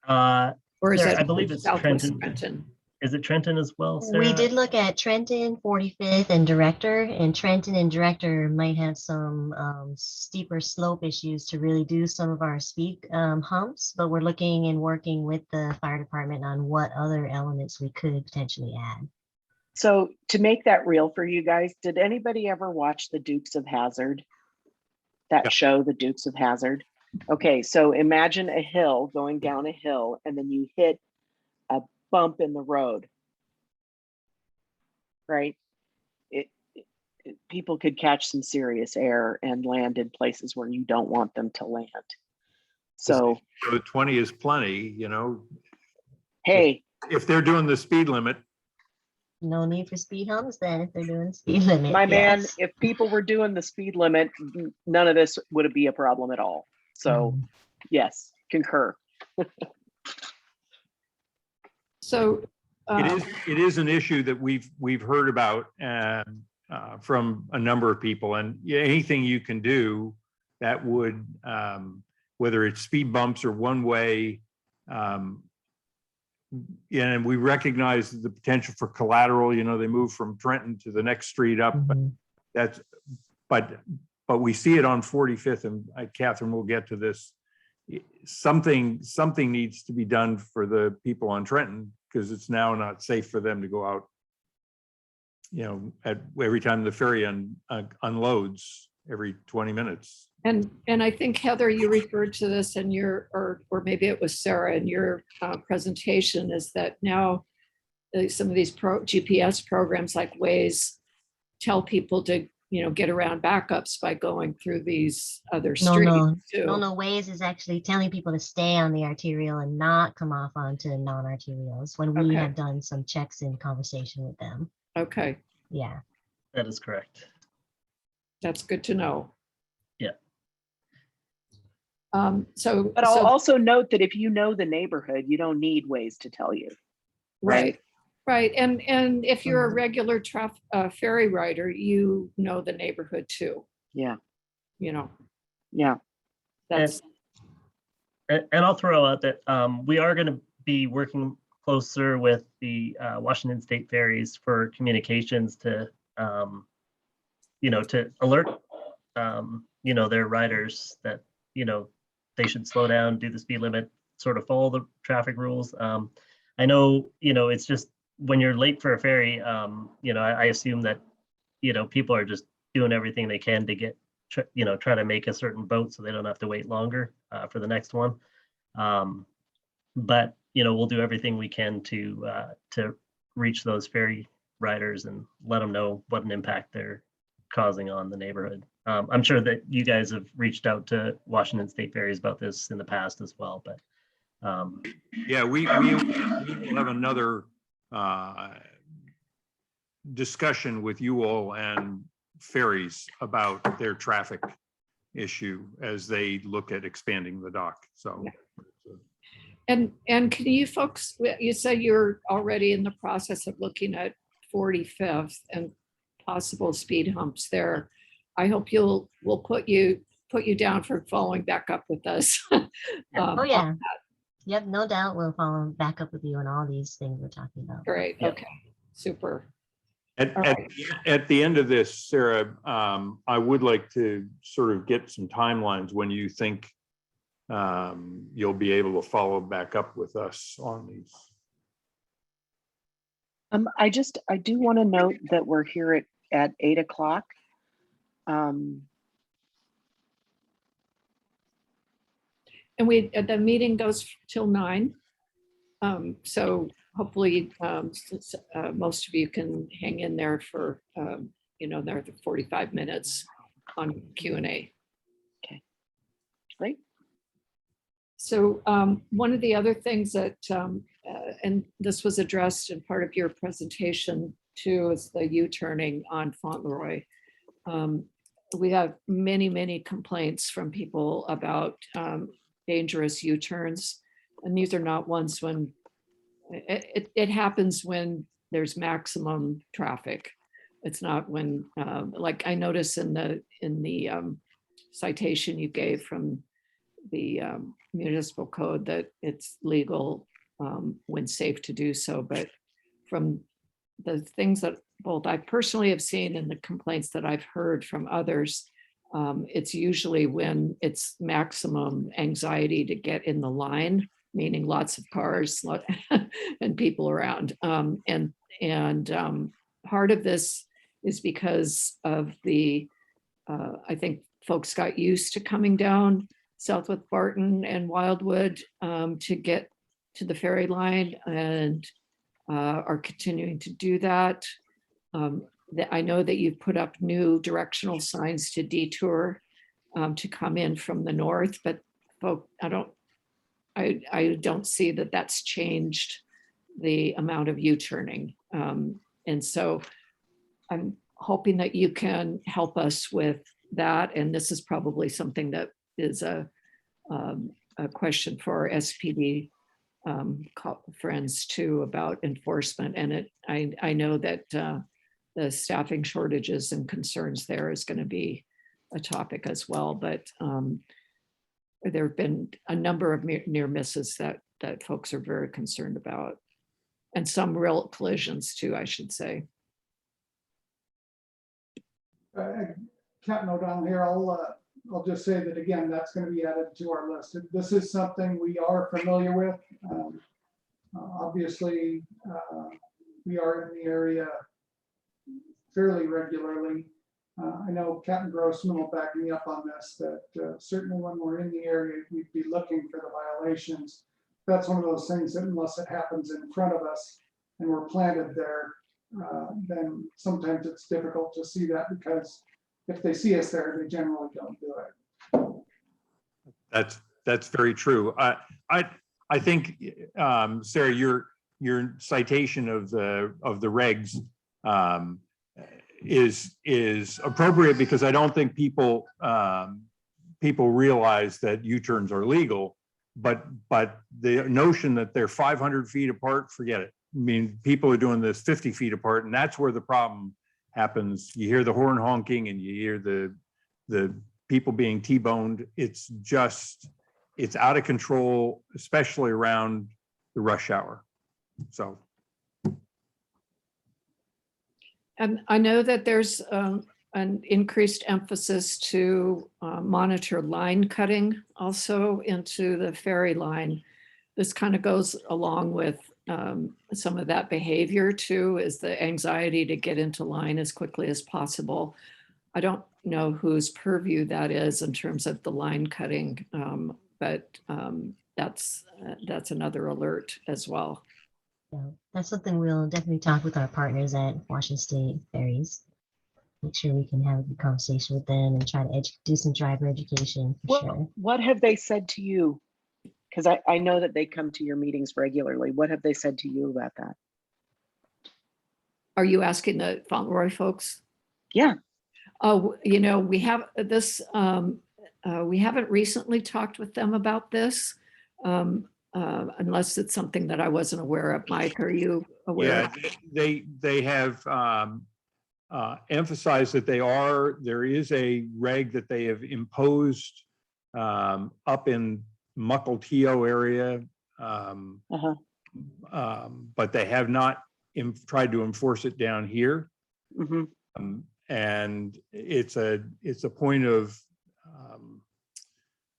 Or is Sarah, it I believe it's Southwest Trenton. Is it Trenton as well, Sarah? We did look at Trenton, 45th, and Director, and Trenton and Director might have some steeper slope issues to really do some of our speed humps, but we're looking and working with the fire department on what other elements we could potentially add. So to make that real for you guys, did anybody ever watch the Dukes of Hazzard? That show, the Dukes of Hazzard? Okay, so imagine a hill, going down a hill, and then you hit a bump in the road, right? People could catch some serious air and land in places where you don't want them to land. So 20 is plenty, hey, if they're doing the speed limit. No need for speed humps then if they're doing speed limit. my man, yes. if people were doing the speed limit, none of this would be a problem at all. So yes, concur. So It is an issue that we've heard about from a number of people, and anything you can do that would, whether it's speed bumps or one way, and we recognize the potential for collateral. They move from Trenton to the next street up. But we see it on 45th, and Catherine will get to this. Something needs to be done for the people on Trenton, because it's now not safe for them to go out, at every time the ferry unloads every 20 minutes. and I think, Heather, you referred to this in your, or maybe it was Sarah in your presentation, is that now some of these GPS programs like Waze tell people to get around backups by going through these other streets. No, Waze is actually telling people to stay on the arterial and not come off onto non-arterials when we have done some checks in conversation with them. Okay. Yeah. That is correct. That's good to know. Yeah. But I'll also note that if you know the neighborhood, you don't need Waze to tell you. Right. And if you're a regular ferry rider, you know the neighborhood too. Yeah. Yeah. That's And I'll throw out that we are going to be working closer with the Washington State Ferries for communications to, to alert, their riders that, they should slow down, do the speed limit, sort of follow the traffic rules. I know, it's just when you're late for a ferry, I assume that, people are just doing everything they can to get, try to make a certain boat so they don't have to wait longer for the next one. But, we'll do everything we can to reach those ferry riders and let them know what an impact they're causing on the neighborhood. I'm sure that you guys have reached out to Washington State Ferries about this in the past as well, but Yeah, we will have another discussion with you all and ferries about their traffic issue as they look at expanding the dock. So. And can you folks, you say you're already in the process of looking at 45th and possible speed humps there. I hope we'll put you down for following back up with us. Oh, yeah. Yep, no doubt we'll follow back up with you on all these things we're talking about. Great. Yep. Okay. Super. At the end of this, Sarah, I would like to sort of get some timelines when you think you'll be able to follow back up with us on these. I do want to note that we're here at 8 o'clock. And the meeting goes till 9. So hopefully most of you can hang in there for, there 45 minutes on Q&A. Okay, great. So one of the other things that, and this was addressed in part of your presentation too, is the U-turning on Fauntleroy. We have many, many complaints from people about dangerous U-turns. And these are not ones when, it happens when there's maximum traffic. It's not when, like I noticed in the citation you gave from the municipal code that it's legal when safe to do so. But from the things that both I personally have seen and the complaints that I've heard from others, it's usually when it's maximum anxiety to get in the line, meaning lots of cars and people around. And part of this is because of the, I think folks got used to coming down Southwest Barton and Wildwood to get to the ferry line and are continuing to do that. I know that you've put up new directional signs to detour to come in from the north, but folk, I don't see that that's changed the amount of U-turning. And so I'm hoping that you can help us with that. And this is probably something that is a question for our SPD friends too about enforcement. And I know that the staffing shortages and concerns there is going to be a topic as well. But there have been a number of near misses that folks are very concerned about, and some real collisions too, I should say. Captain O'Donnell here. I'll just say that again, that's going to be added to our list. This is something we are familiar with. Obviously, we are in the area fairly regularly. I know Captain Grossman will back me up on this, that certainly when we're in the area, we'd be looking for the violations. That's one of those things that unless it happens in front of us and we're planted there, then sometimes it's difficult to see that, because if they see us there, they generally don't do it. That's very true. I think, Sarah, your citation of the regs is appropriate, because I don't think people realize that U-turns are legal, but the notion that they're 500 feet apart, forget it. I mean, people are doing this 50 feet apart, and that's where the problem happens. You hear the horn honking and you hear the people being T-boned. It's just it's out of control, especially around the rush hour. So. And I know that there's an increased emphasis to monitor line cutting also into the ferry line. This kind of goes along with some of that behavior too, is the anxiety to get into line as quickly as possible. I don't know whose purview that is in terms of the line cutting, but that's another alert as well. Yeah, that's something we'll definitely talk with our partners at Washington State Ferries. Make sure we can have a good conversation with them and try to do some driver education for sure. What have they said to you? Because I know that they come to your meetings regularly. What have they said to you about that? Are you asking the Fauntleroy folks? Yeah. Oh, you know, we have this, we haven't recently talked with them about this, unless it's something that I wasn't aware of. Mike, are you aware? Yeah, they have emphasized that there is a reg that they have imposed up in Mukilteo area, but they have not tried to enforce it down here. Mm-hmm. And it's a point of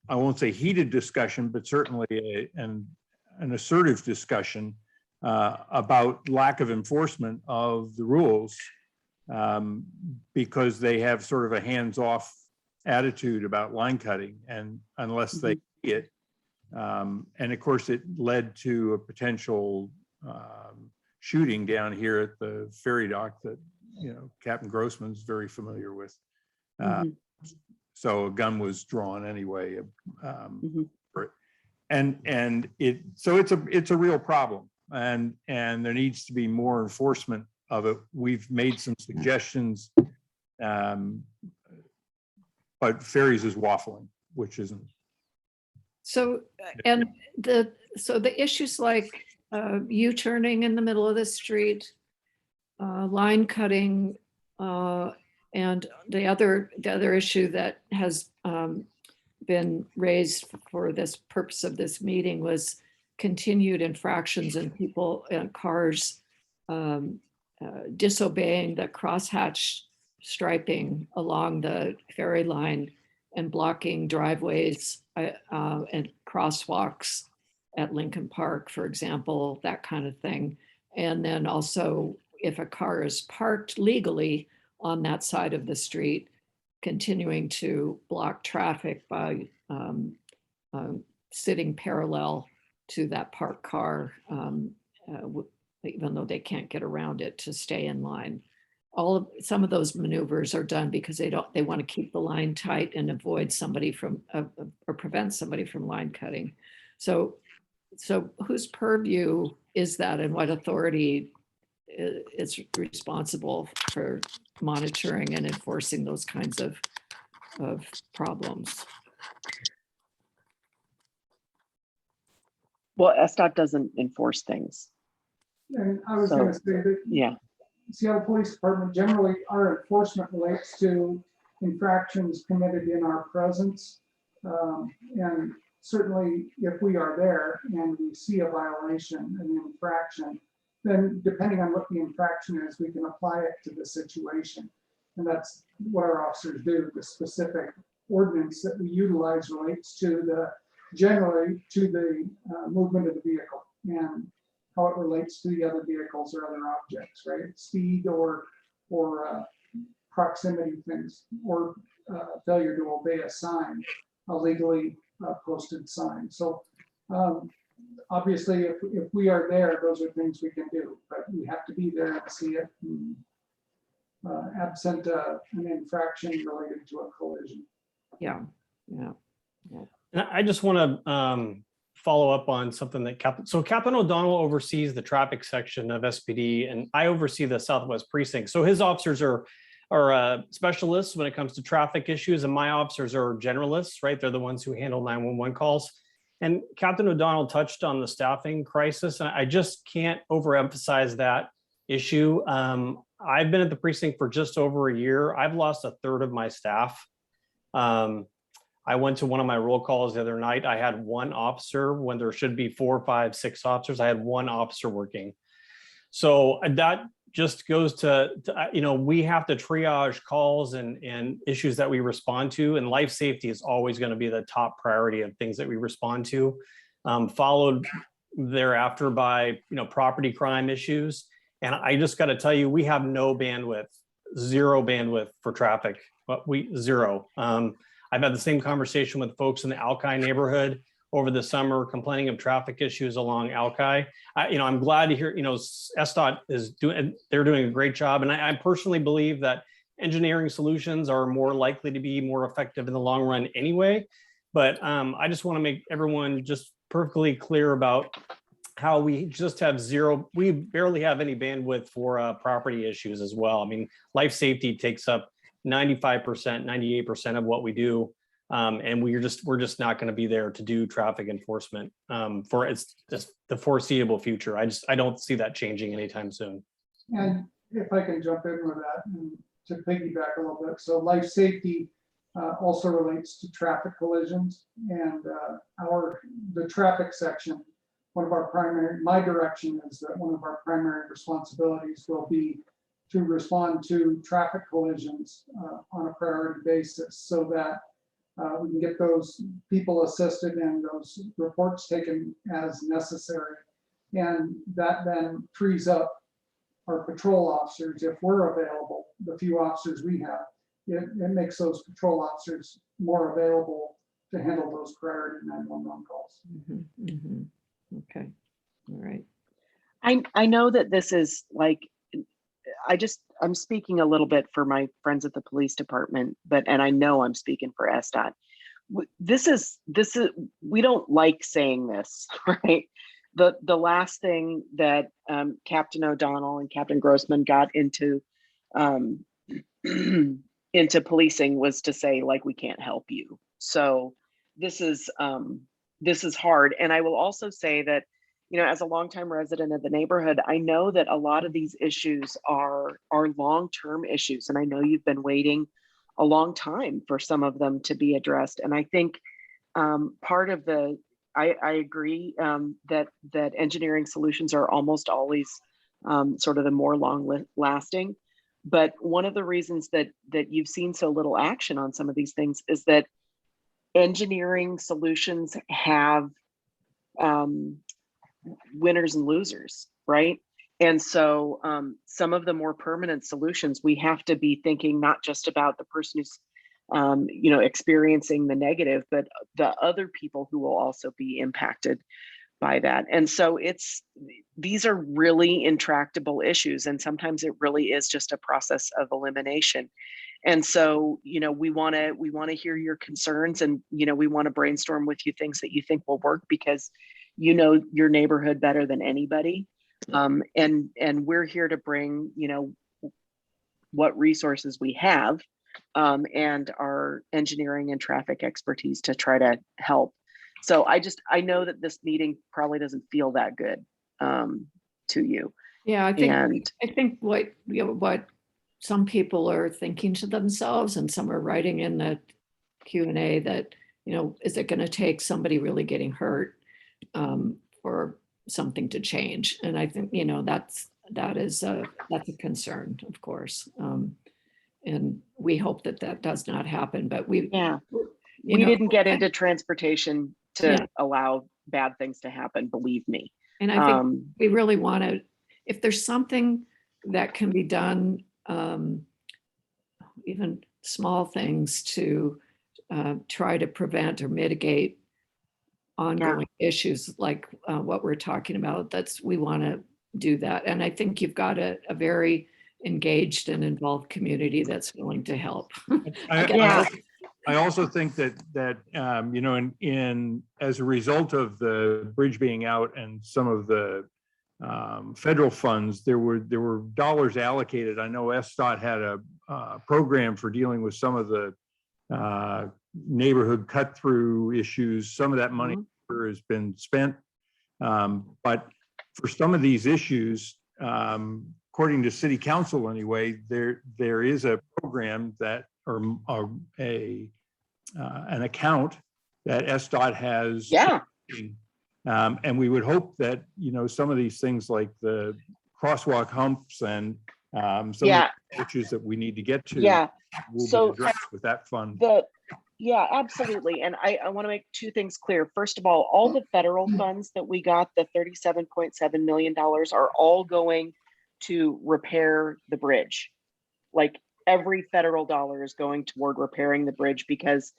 I won't say heated discussion, but certainly an assertive discussion about lack of enforcement of the rules, because they have sort of a hands-off attitude about line cutting, and unless they see it, and of course it led to a potential shooting down here at the ferry dock that, you know, Captain Grossman's very familiar with. So a gun was drawn anyway, and it's a real problem, and there needs to be more enforcement of it. We've made some suggestions, but ferries is waffling, which isn't. So, and the issues like U-turning in the middle of the street, line cutting, and the other issue that has been raised for this purpose of this meeting was continued infractions and people and cars disobeying the crosshatch striping along the ferry line and blocking driveways and crosswalks at Lincoln Park, for example, that kind of thing. And then also, if a car is parked legally on that side of the street, continuing to block traffic by sitting parallel to that parked car, even though they can't get around it to stay in line. Some of those maneuvers are done because they want to keep the line tight and avoid somebody from or prevent somebody from line cutting. So whose purview is that, and what authority is responsible for monitoring and enforcing those kinds of problems? Well, SDOT doesn't enforce things. And I was going to say that Yeah. Seattle Police Department, generally our enforcement relates to infractions committed in our presence. And certainly if we are there and we see a violation, an infraction, then depending on what the infraction is, we can apply it to the situation. And that's what our officers do. The specific ordinance that we utilize relates to generally to the movement of the vehicle and how it relates to the other vehicles or other objects, right? Speed or proximity things, or failure to obey a sign, a legally posted sign. So obviously, if we are there, those are things we can do, but we have to be there and see it, absent an infraction related to a collision. Yeah. And I just want to follow up on something that Captain O'Donnell oversees the traffic section of SPD, and I oversee the Southwest Precinct. So his officers are specialists when it comes to traffic issues, and my officers are generalists, right? They're the ones who handle 911 calls. And Captain O'Donnell touched on the staffing crisis, and I just can't overemphasize that issue. I've been at the precinct for just over a year. I've lost a third of my staff. I went to one of my roll calls the other night. I had one officer when there should be 4, 5, 6 officers. I had one officer working. So that just goes to we have to triage calls and issues that we respond to, and life safety is always going to be the top priority of things that we respond to, followed thereafter by property crime issues. And I just got to tell you, we have no bandwidth, zero bandwidth for traffic, but zero. I've had the same conversation with folks in the Alki neighborhood over the summer, complaining of traffic issues along Alki. I'm glad to hear, SDOT they're doing a great job. And I personally believe that engineering solutions are more likely to be more effective in the long run anyway. But I just want to make everyone just perfectly clear about how we just have we barely have any bandwidth for property issues as well. I mean, life safety takes up 95%, 98% of what we do. And we're just not going to be there to do traffic enforcement for the foreseeable future. I don't see that changing anytime soon. And if I can jump in with that and to piggyback a little bit. So life safety also relates to traffic collisions, and the traffic section, my direction is that one of our primary responsibilities will be to respond to traffic collisions on a priority basis, so that we can get those people assisted and those reports taken as necessary. And that then frees up our patrol officers, if we're available, the few officers we have. It makes those patrol officers more available to handle those priority 911 calls. Okay, all right. I know that this is like, I'm speaking a little bit for my friends at the police department, and I know I'm speaking for SDOT. This is, we don't like saying this, right? The last thing that Captain O'Donnell and Captain Grossman got into policing was to say, like, we can't help you. So this is hard. And I will also say that, as a longtime resident of the neighborhood, I know that a lot of these issues are long-term issues. And I know you've been waiting a long time for some of them to be addressed. And I think part of I agree that engineering solutions are almost always sort of the more long-lasting. But one of the reasons that you've seen so little action on some of these things is that engineering solutions have winners and losers, right? And so some of the more permanent solutions, we have to be thinking not just about the person who's experiencing the negative, but the other people who will also be impacted by that. And so these are really intractable issues, and sometimes it really is just a process of elimination. And so, we want to hear your concerns, and we want to brainstorm with you things that you think will work, because your neighborhood better than anybody. And we're here to bring what resources we have and our engineering and traffic expertise to try to help. So I know that this meeting probably doesn't feel that good to you. Yeah, I think what some people are thinking to themselves, and some are writing in the Q&A that, is it going to take somebody really getting hurt for something to change? And I think, that's a concern, of course. And we hope that does not happen, but we didn't get into transportation to allow bad things to happen, believe me. And I think we really want to, if there's something that can be done, even small things to try to prevent or mitigate ongoing issues like what we're talking about, we want to do that. And I think you've got a very engaged and involved community that's willing to help. I also think that as a result of the bridge being out and some of the federal funds, there were dollars allocated. I know SDOT had a program for dealing with some of the neighborhood cut through issues. Some of that money has been spent, but for some of these issues, according to City Council anyway, there is a program that, or a an account that SDOT has. Yeah, And we would hope that, some of these things like the crosswalk humps and some of yeah, the issues that we need to get to yeah. will So- be addressed with that fund. Yeah, absolutely. And I want to make two things clear. First of all the federal funds that we got, the $37.7 million, are all going to repair the bridge. Like every federal dollar is going toward repairing the bridge because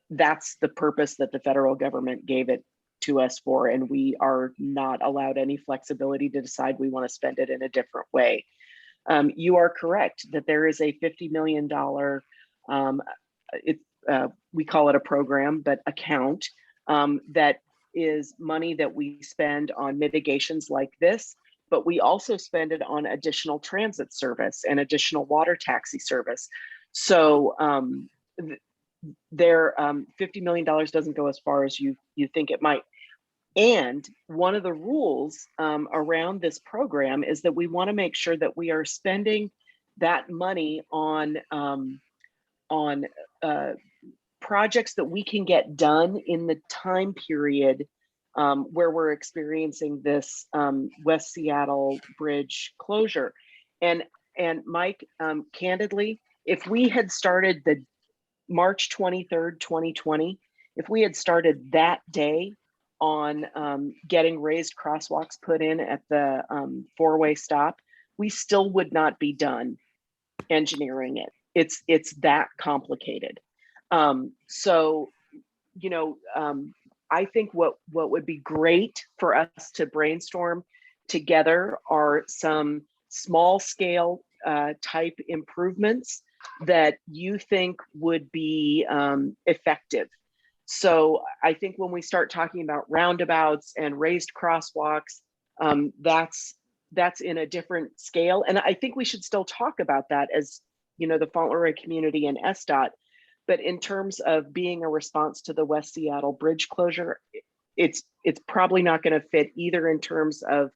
that's the purpose that the federal government gave it to us for. And we are not allowed any flexibility to decide we want to spend it in a different way. You are correct that there is a $50 million, we call it a program, but account that is money that we spend on mitigations like this, but we also spend it on additional transit service and additional water taxi service. So their $50 million doesn't go as far as you think it might. And one of the rules around this program is that we want to make sure that we are spending that money on projects that we can get done in the time period where we're experiencing this West Seattle Bridge closure. And Mike, candidly, if we had started the March 23rd, 2020, if we had started that day on getting raised crosswalks put in at the four-way stop, we still would not be done engineering it. It's that complicated. So, I think what would be great for us to brainstorm together are some small scale type improvements that you think would be effective. So I think when we start talking about roundabouts and raised crosswalks, that's in a different scale. And I think we should still talk about that as, the Fauntleroy community and SDOT. But in terms of being a response to the West Seattle Bridge closure, it's probably not going to fit either in terms of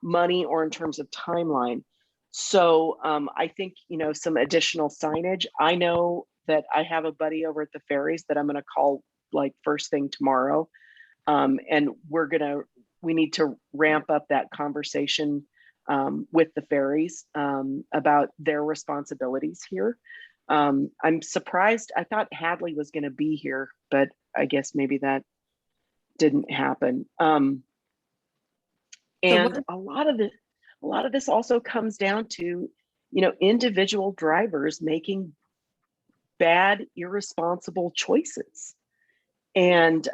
money or in terms of timeline. So I think, some additional signage. I know that I have a buddy over at the ferries that I'm going to call like first thing tomorrow. And we need to ramp up that conversation with the ferries about their responsibilities here. I'm surprised. I thought Hadley was going to be here, but I guess maybe that didn't happen. And a lot of this also comes down to, individual drivers making bad, irresponsible choices. And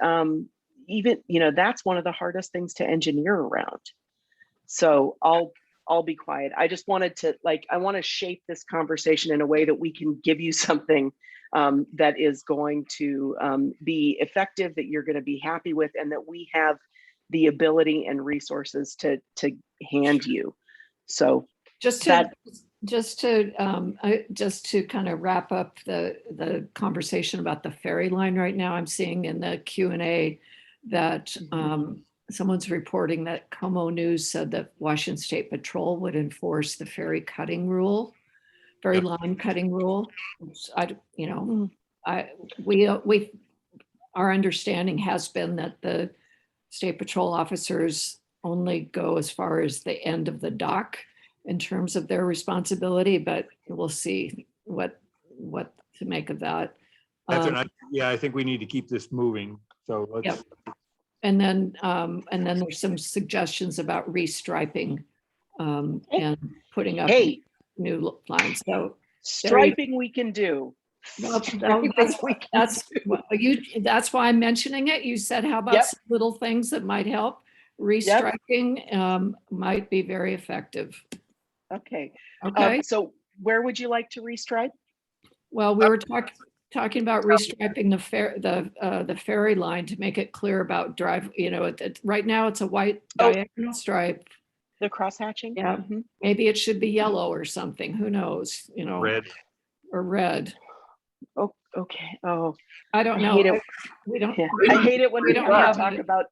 even, that's one of the hardest things to engineer around. So I'll be quiet. I just wanted to I want to shape this conversation in a way that we can give you something that is going to be effective, that you're going to be happy with, and that we have the ability and resources to hand you. So just to kind of wrap up the conversation about the ferry line right now, I'm seeing in the Q&A that someone's reporting that Como News said that Washington State Patrol would enforce the ferry line cutting rule. Our understanding has been that the State Patrol officers only go as far as the end of the dock in terms of their responsibility, but we'll see what to make of that. I think we need to keep this moving. So let's. Yep. And then there's some suggestions about restriping and putting up new lines. So striping we can do. That's why I'm mentioning it. You said, how about some little things that might help? Restriping might be very effective. Okay. Okay. So where would you like to restripe? Well, we were talking about restriping the ferry line to make it clear about drive. Right now it's a white diagonal stripe. The cross hatching. Yeah. Mm-hmm. Maybe it should be yellow or something. Who knows? Red or red. Oh, okay. Oh, I don't know. I hate it when we have to talk about.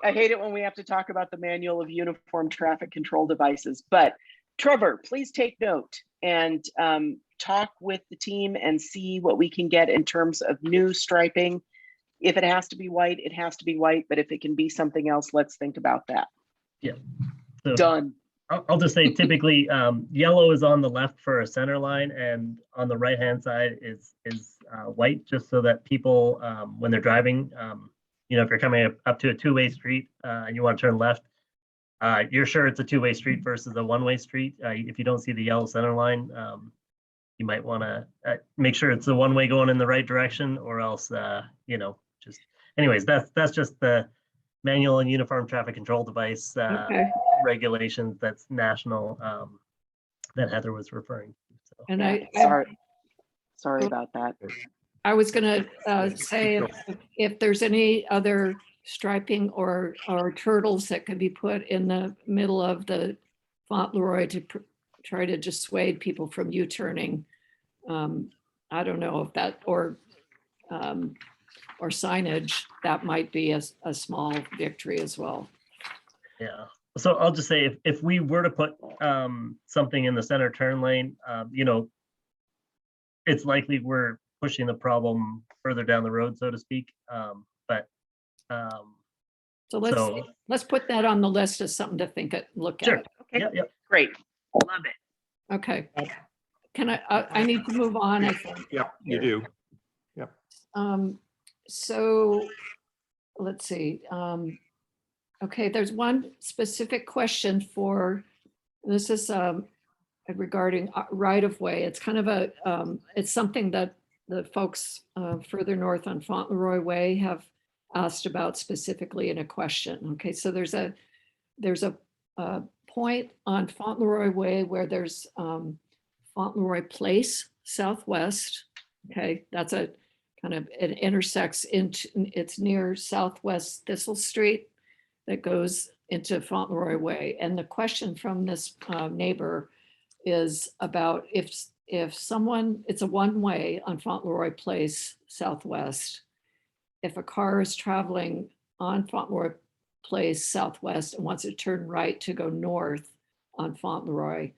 I hate it when we have to talk about the manual of uniform traffic control devices. But Trevor, please take note and talk with the team and see what we can get in terms of new striping. If it has to be white, it has to be white, but if it can be something else, let's think about that. Yeah. So Done. I'll just say typically yellow is on the left for a center line, and on the right hand side is white, just so that people when they're driving, you know, if you're coming up to a two-way street and you want to turn left, you're sure it's a two-way street versus a one-way street. If you don't see the yellow center line, you might want to make sure it's the one-way going in the right direction, or else you know, just anyways, that's just the manual and uniform traffic control device Okay. regulations. That's national that Heather was referring to. So. And Sorry about that. I was going to say if there's any other striping or turtles that could be put in the middle of the Fauntleroy to try to dissuade people from U-turning. I don't know if that, or signage, that might be a small victory as well. Yeah. So I'll just say if we were to put something in the center turn lane, you know, it's likely we're pushing the problem further down the road, so to speak. So let's put that on the list as something to look Sure. at. Okay, Yeah. great. Love it. Okay. Can I need to move on, I think. Yep, you do. So let's see. Okay, there's one specific question for, this is regarding right of way. It's kind of it's something that the folks further north on Fauntleroy Way have asked about specifically in a question. Okay, so there's a point on Fauntleroy Way where there's Fauntleroy Place Southwest. Okay, that's a kind of, it intersects into, it's near Southwest Thistle Street that goes into Fauntleroy Way. And the question from this neighbor is about if someone, it's a one-way on Fauntleroy Place Southwest. If a car is traveling on Fauntleroy Place Southwest and wants to turn right to go north on Fauntleroy,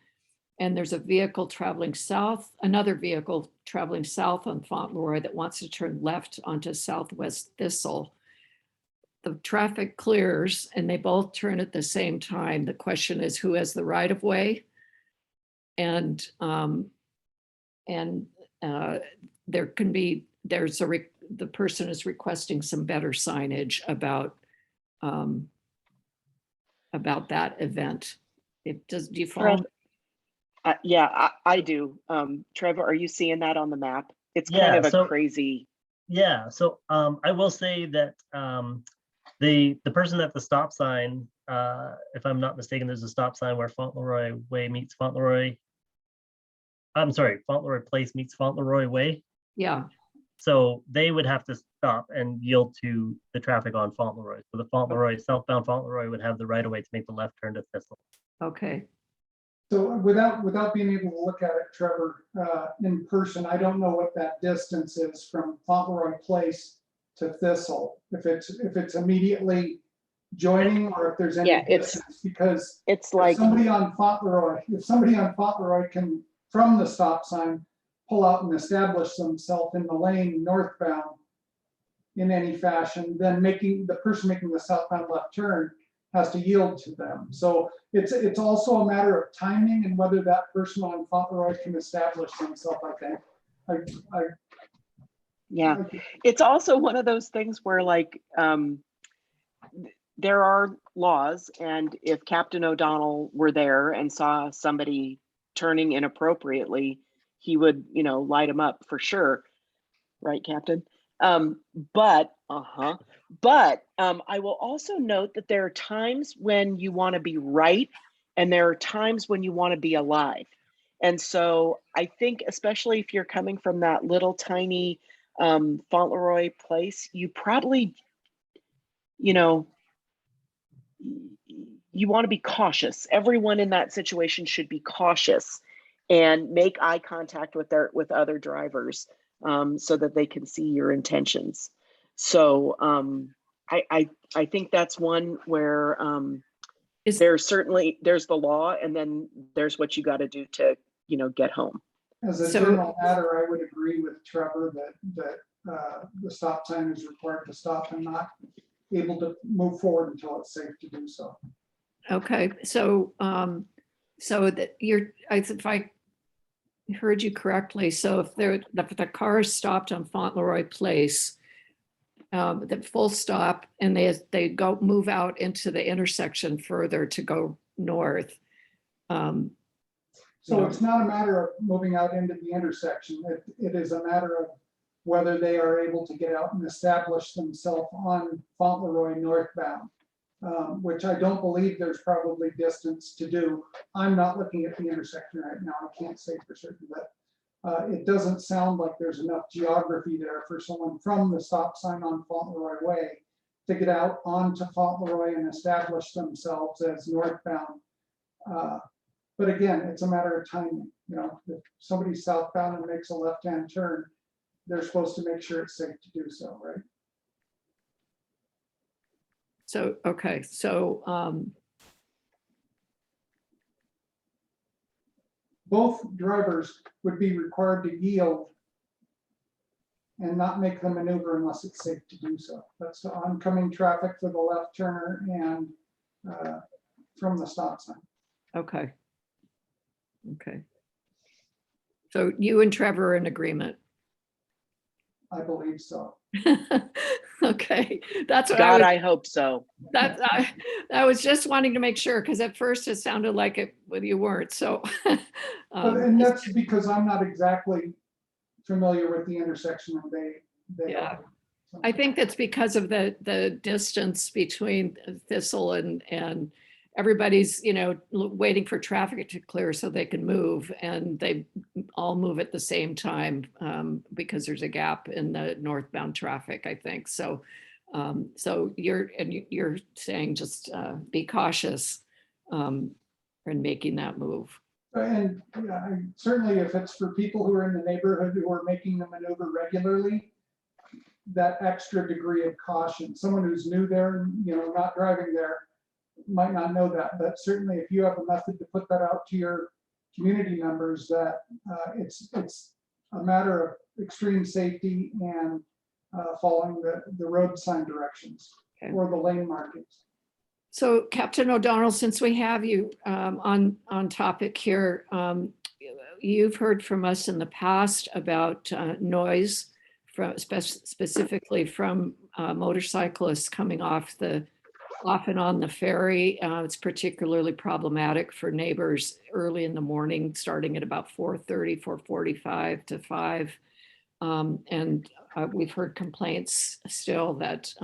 and there's a vehicle traveling south, another vehicle traveling south on Fauntleroy that wants to turn left onto Southwest Thistle, the traffic clears and they both turn at the same time. The question is who has the right of way? And there can be, the person is requesting some better signage about that event. Do you follow? Yeah, I do. Trevor, are you seeing that on the map? It's kind of a crazy. Yeah, so I will say that the person at the stop sign, if I'm not mistaken, there's a stop sign where Fauntleroy Way meets Fauntleroy. I'm sorry, Fauntleroy Place meets Fauntleroy Way. Yeah. So they would have to stop and yield to the traffic on Fauntleroy. So the Fauntleroy, southbound Fauntleroy would have the right of way to make the left turn to Thistle. Okay. So without being able to look at it, Trevor, in person, I don't know what that distance is from Fauntleroy Place to Thistle. If it's immediately joining or if there's any distance, because it's like somebody on Fauntleroy can, from the stop sign, pull out and establish themselves in the lane northbound in any fashion, then the person making the southbound left turn has to yield to them. So it's also a matter of timing and whether that person on Fauntleroy can establish themselves, I think. Yeah, it's also one of those things where like there are laws, and if Captain O'Donnell were there and saw somebody turning inappropriately, he would, light them up for sure. Right, Captain? But I will also note that there are times when you want to be right, and there are times when you want to be alive. And so I think, especially if you're coming from that little tiny Fauntleroy Place, you probably, you want to be cautious. Everyone in that situation should be cautious and make eye contact with other drivers so that they can see your intentions. So I think that's one where there's the law, and then there's what you got to do to get home. As a So- general matter, I would agree with Trevor that the stop sign is required to stop and not able to move forward until it's safe to do so. Okay, so, so that if I heard you correctly, so if the car is stopped on Fauntleroy Place, the full stop, and they move out into the intersection further to go north. So it's not a matter of moving out into the intersection. It is a matter of whether they are able to get out and establish themselves on Fauntleroy northbound, which I don't believe there's probably distance to do. I'm not looking at the intersection right now. I can't say for certain, but it doesn't sound like there's enough geography there for someone from the stop sign on Fauntleroy Way to get out onto Fauntleroy and establish themselves as northbound. But again, it's a matter of timing. You know, if somebody's southbound and makes a left-hand turn, they're supposed to make sure it's safe to do so, right? So, okay, so, Both drivers would be required to yield and not make the maneuver unless it's safe to do so. That's the oncoming traffic for the left turner and from the stop sign. okay. Okay. So you and Trevor are in agreement. I believe so. Okay, that's what God, I hope so. I was just wanting to make sure, because at first it sounded like it, well, you weren't, so. And that's because I'm not exactly familiar with the intersection and they Yeah. are. So- I think that's because of the distance between Thistle and everybody's, waiting for traffic to clear so they can move, and they all move at the same time because there's a gap in the northbound traffic, I think. So, so you're saying just be cautious in making that move. And yeah, certainly if it's for people who are in the neighborhood who are making the maneuver regularly, that extra degree of caution, someone who's new there, not driving there, might not know that, but certainly if you have a method to put that out to your community members, that it's a matter of extreme safety and following the road sign directions Okay. or the lane markings. So Captain O'Donnell, since we have you on topic here, you've heard from us in the past about noise, specifically from motorcyclists coming off and on the ferry. It's particularly problematic for neighbors early in the morning, starting at about 4:30, 4:45 to 5. And we've heard complaints still that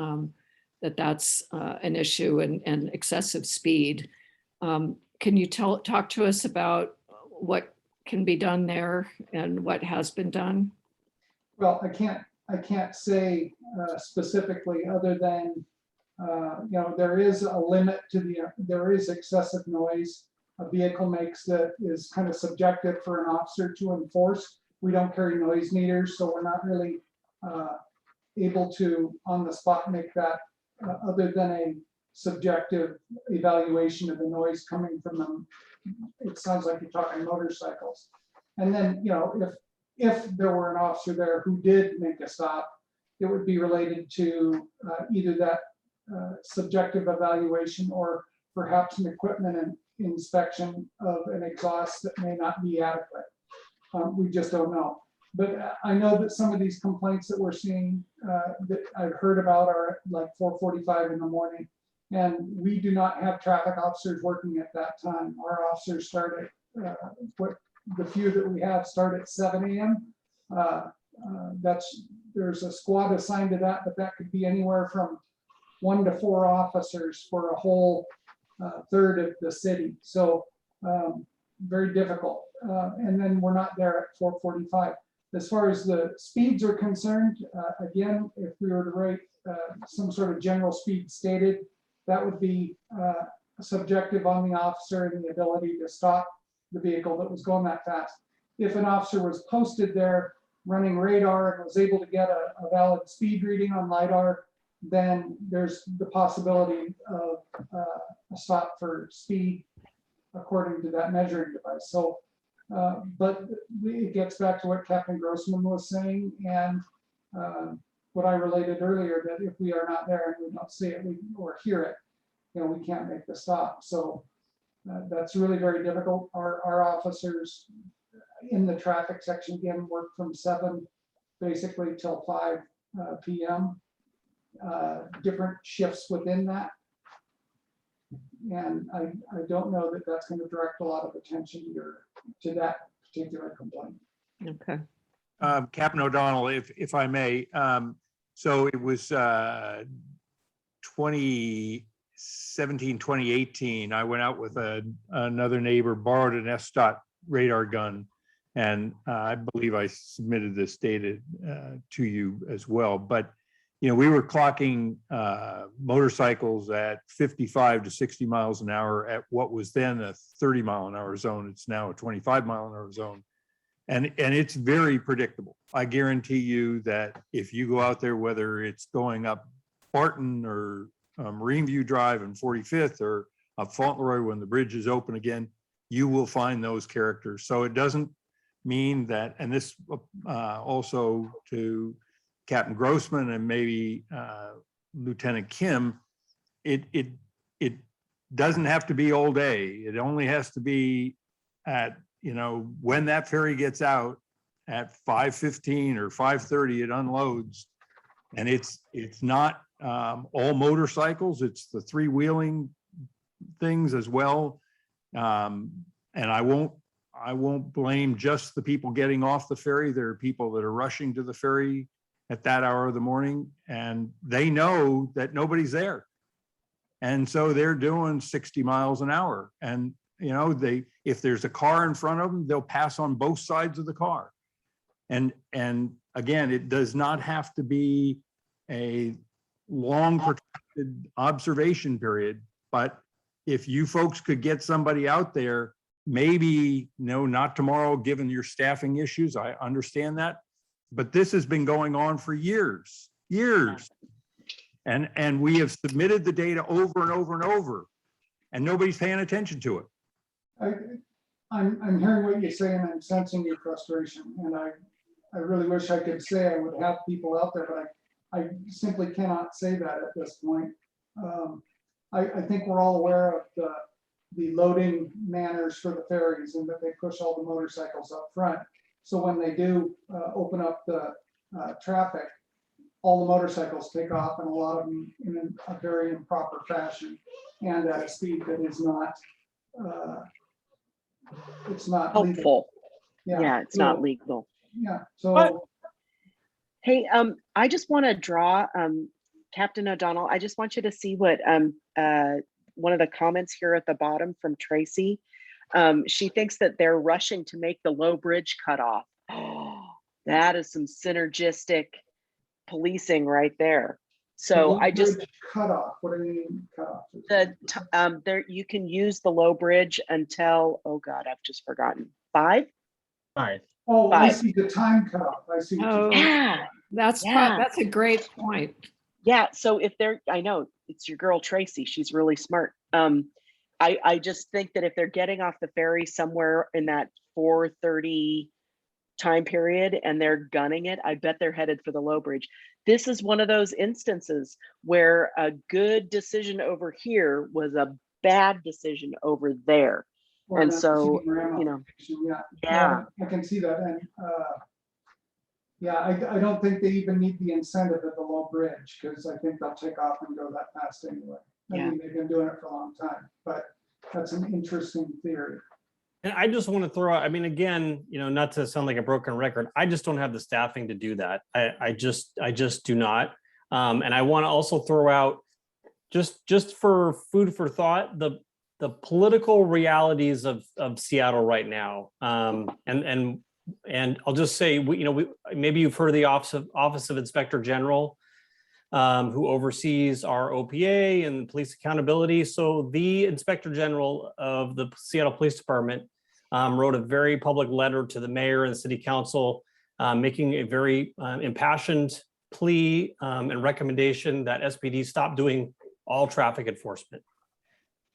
that's an issue, and excessive speed. Can you talk to us about what can be done there and what has been done? Well, I can't say specifically other than there is a limit to there is excessive noise a vehicle makes that is kind of subjective for an officer to enforce. We don't carry noise meters, so we're not really able to on the spot make that other than a subjective evaluation of the noise coming from them. It sounds like you're talking motorcycles. And then, if there were an officer there who did make a stop, it would be related to either that subjective evaluation or perhaps an equipment and inspection of an exhaust that may not be adequate. We just don't know. But I know that some of these complaints that we're seeing that I've heard about are like 4:45 in the morning, and we do not have traffic officers working at that time. Our officers start at the few that we have start at 7 a.m. There's a squad assigned to that, but that could be anywhere from 1 to 4 officers for a whole third of the city. So very difficult. And then we're not there at 4:45. As far as the speeds are concerned, again, if we were to write some sort of general speed stated, that would be subjective on the officer and the ability to stop the vehicle that was going that fast. If an officer was posted there running radar and was able to get a valid speed reading on LiDAR, then there's the possibility of a stop for speed according to that measuring device. So But it gets back to what Captain Grossman was saying, and what I related earlier, that if we are not there and we don't see it or hear it, we can't make the stop. So that's really very difficult. Our officers in the traffic section again work from 7 basically till 5 p.m. Different shifts within that. And I don't know that that's going to direct a lot of attention to that particular complaint. Okay. Captain O'Donnell, if I may, so it was 2017, 2018, I went out with another neighbor, borrowed an SDOT radar gun, and I believe I submitted this data to you as well. But we were clocking motorcycles at 55 to 60 miles an hour at what was then a 30-mile-an-hour zone. It's now a 25-mile-an-hour zone. And it's very predictable. I guarantee you that if you go out there, whether it's going up Barton or Marine View Drive and 45th or up Fauntleroy when the bridge is open again, you will find those characters. So it doesn't mean that, and this also to Captain Grossman and maybe Lieutenant Kim, it doesn't have to be all day. It only has to be at, when that ferry gets out at 5:15 or 5:30, it unloads. And it's not all motorcycles, it's the 3-wheeling things as well. And I won't blame just the people getting off the ferry. There are people that are rushing to the ferry at that hour of the morning, and they know that nobody's there. And so they're doing 60 miles an hour. And, if there's a car in front of them, they'll pass on both sides of the car. And again, it does not have to be a long protracted observation period, but if you folks could get somebody out there, maybe, not tomorrow, given your staffing issues, I understand that, but this has been going on for years. And we have submitted the data over and over and over, and nobody's paying attention to it. I'm hearing what you're saying. I'm sensing your frustration, and I really wish I could say I would have people out there, but I simply cannot say that at this point. I think we're all aware of the loading manners for the ferries, and that they push all the motorcycles up front. So when they do open up the traffic, all the motorcycles take off, and a lot of them in a very improper fashion and at a speed that is not it's not Helpful. legal. Yeah, it's not legal. Yeah. So hey, I just want to draw Captain O'Donnell. I just want you to see what one of the comments here at the bottom from Tracy. She thinks that they're rushing to make the low bridge cutoff. Oh, that is some synergistic policing right there. So I just cutoff. What do you mean cutoff? there you can use the low bridge until, oh God, I've just forgotten. 5? 5. Oh, I 5. see the time cutoff. I see. Oh, Yeah. that's a great point. Yeah. So if they're, I know it's your girl Tracy, she's really smart. I just think that if they're getting off the ferry somewhere in that 4:30 time period and they're gunning it, I bet they're headed for the low bridge. This is one of those instances where a good decision over here was a bad decision over there. Well, And that's so, the yeah. I can see that. And I don't think they even need the incentive at the low bridge, because I think they'll take off and go that fast anyway. I mean, they've been doing it for a long time, but that's an interesting theory. And I just want to throw out, I mean, again, not to sound like a broken record, I just don't have the staffing to do that. I just do not. And I want to also throw out, just for food for thought, the political realities of Seattle right now. And I'll just say, maybe you've heard of the Office of Inspector General, who oversees our OPA and police accountability. So the Inspector General of the Seattle Police Department wrote a very public letter to the mayor and the city council, making a very impassioned plea and recommendation that SPD stop doing all traffic enforcement.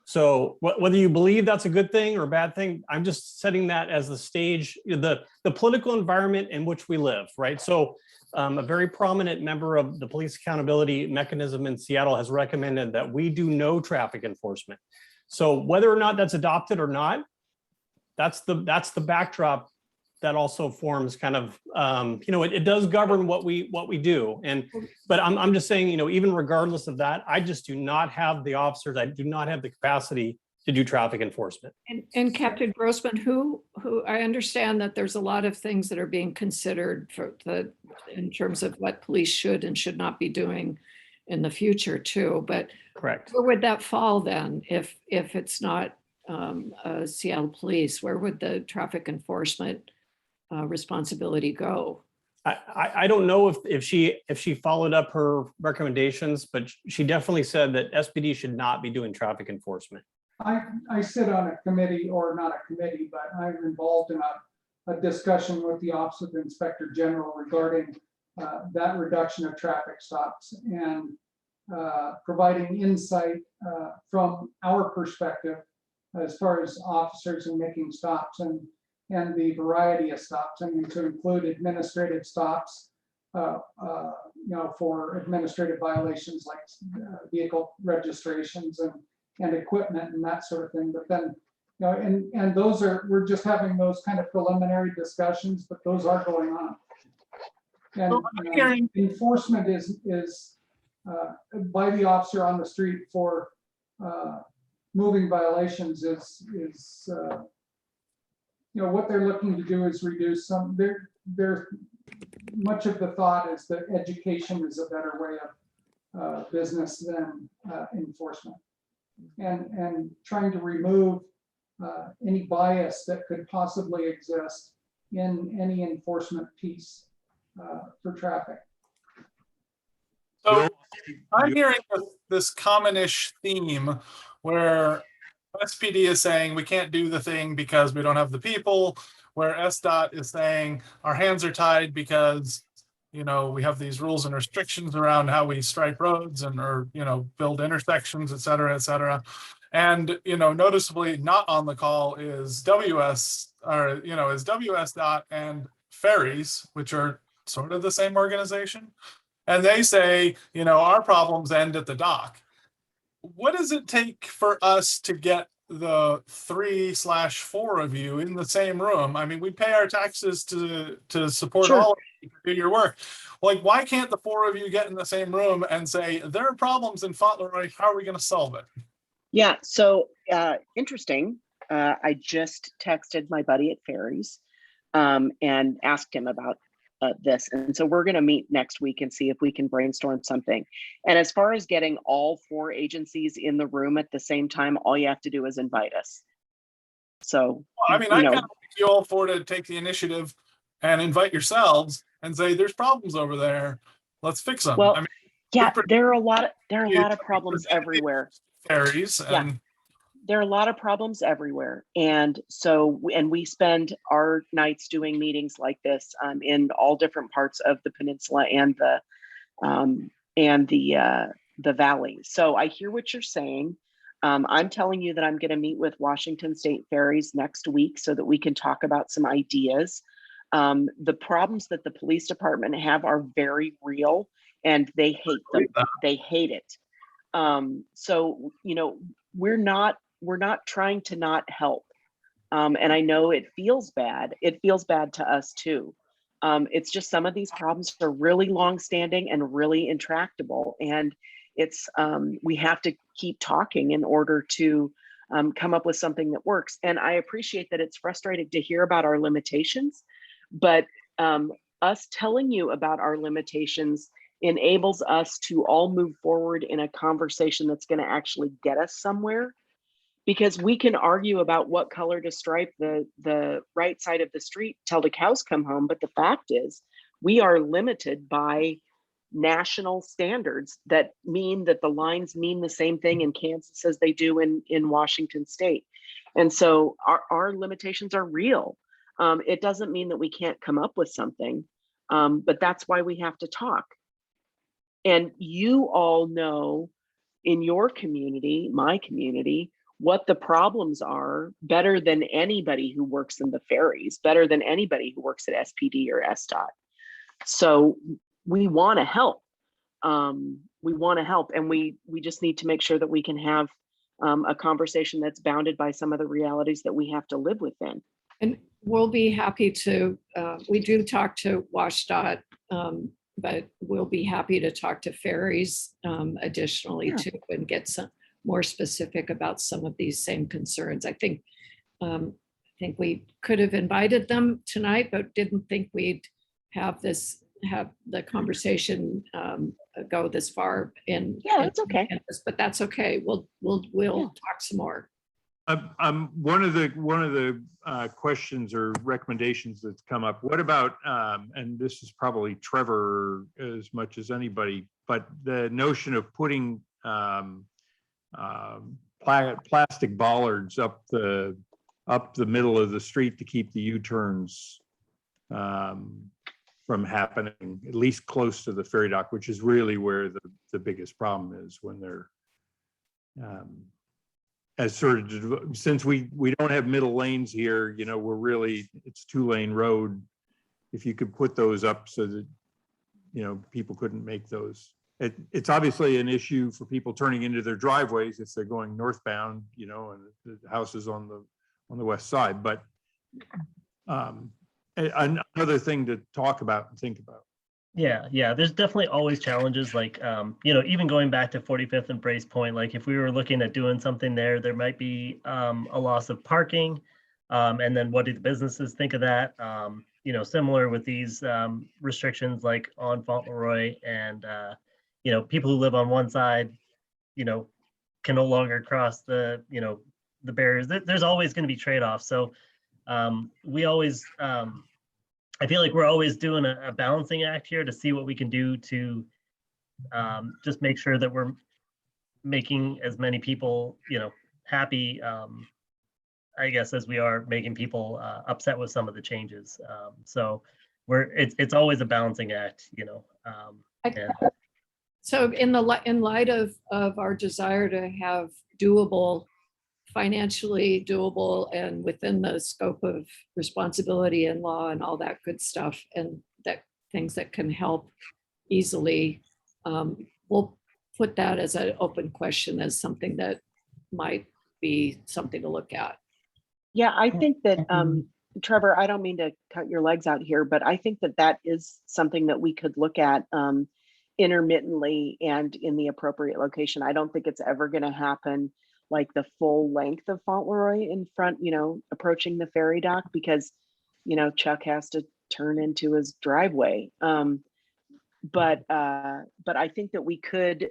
So whether you believe that's a good thing or a bad thing, I'm just setting that as the stage, the political environment in which we live, right? So a very prominent member of the police accountability mechanism in Seattle has recommended that we do no traffic enforcement. So whether or not that's adopted or not, that's the backdrop that also forms kind of, it does govern what we do. But I'm just saying, even regardless of that, I just do not have the officers. I do not have the capacity to do traffic enforcement. And Captain Grossman, who I understand that there's a lot of things that are being considered in terms of what police should and should not be doing in the future too. But Correct. where would that fall then if it's not Seattle Police? Where would the traffic enforcement responsibility go? I don't know if she followed up her recommendations, but she definitely said that SPD should not be doing traffic enforcement. I sit on a committee, or not a committee, but I'm involved in a discussion with the Office of the Inspector General regarding that reduction of traffic stops and providing insight from our perspective as far as officers and making stops and the variety of stops. I mean, to include administrative stops, for administrative violations like vehicle registrations and equipment and that sort of thing. But then, and we're just having those kind of preliminary discussions, but those are going on. And enforcement is by the officer on the street for moving violations is what they're looking to do is reduce some. Much of the thought is that education is a better way of business than enforcement, and trying to remove any bias that could possibly exist in any enforcement piece for traffic. So I'm hearing this common-ish theme where SPD is saying we can't do the thing because we don't have the people, where SDOT is saying our hands are tied because we have these rules and restrictions around how we stripe roads or build intersections, et cetera, et cetera. And noticeably not on the call is WSDOT and ferries, which are sort of the same organization. And they say, our problems end at the dock. What does it take for us to get the 3/4 of you in the same room? I mean, we pay our taxes to support Sure. all of you to do your work. Like, why can't the 4 of you get in the same room and say, there are problems in Fauntleroy, how are we going to solve it? Yeah, so interesting. I just texted my buddy at Ferries and asked him about this. And so we're going to meet next week and see if we can brainstorm something. And as far as getting all 4 agencies in the room at the same time, all you have to do is invite us. So, I mean, I kind of like you all 4 to take the initiative and invite yourselves and say, there's problems over there. Let's fix them. Well, I mean, yeah, there are a lot of problems everywhere. Ferries and there are a lot of problems everywhere. And so, we spend our nights doing meetings like this in all different parts of the peninsula and the valley. So I hear what you're saying. I'm telling you that I'm going to meet with Washington State Ferries next week so that we can talk about some ideas. The problems that the police department have are very real, and they hate them. They hate it. So, we're not trying to not help. And I know it feels bad. It feels bad to us too. It's just some of these problems are really long-standing and really intractable. And it's we have to keep talking in order to come up with something that works. And I appreciate that it's frustrating to hear about our limitations, but us telling you about our limitations enables us to all move forward in a conversation that's going to actually get us somewhere. Because we can argue about what color to stripe the right side of the street till the cows come home. But the fact is, we are limited by national standards that mean that the lines mean the same thing in Kansas as they do in Washington State. And so our limitations are real. It doesn't mean that we can't come up with something, but that's why we have to talk. And you all know in your community, my community, what the problems are better than anybody who works in the ferries, better than anybody who works at SPD or SDOT. So we want to help. We want to help, and we just need to make sure that we can have a conversation that's bounded by some of the realities that we have to live within. And we'll be happy to, we do talk to WashDOT, but we'll be happy to talk to ferries additionally Yeah. too, and get some more specific about some of these same concerns. I think we could have invited them tonight, but didn't think we'd have the conversation go this far in. Yeah, that's okay. But that's okay. We'll talk some more. One of the questions or recommendations that's come up. What about and this is probably Trevor as much as anybody, but the notion of putting plastic bollards up the middle of the street to keep the U-turns from happening, at least close to the ferry dock, which is really where the biggest problem is when they're as sort of, since we don't have middle lanes here, you know, it's 2-lane road. If you could put those up so that, you know, people couldn't make those. It's obviously an issue for people turning into their driveways if they're going northbound, you know, and the house is on the west side. But another thing to talk about and think about. Yeah, there's definitely always challenges, like, you know, even going back to 45th and Brace Point, like if we were looking at doing something there might be a loss of parking. And then what do the businesses think of that? You know, similar with these restrictions like on Fauntleroy, and, you know, people who live on one side, you know, can no longer cross the barriers. There's always going to be trade-offs. So we always, I feel like we're always doing a balancing act here to see what we can do to just make sure that we're making as many people, you know, happy, I guess, as we are making people upset with some of the changes. So it's always a balancing act, you know. So in light of our desire to have financially doable and within the scope of responsibility and law and all that good stuff, and that things that can help easily, we'll put that as an open question, as something that might be something to look at. Yeah, I think that, Trevor, I don't mean to cut your legs out here, but I think that is something that we could look at intermittently and in the appropriate location. I don't think it's ever going to happen like the full length of Fauntleroy in front, you know, approaching the ferry dock, because, you know, Chuck has to turn into his driveway. But I think that we could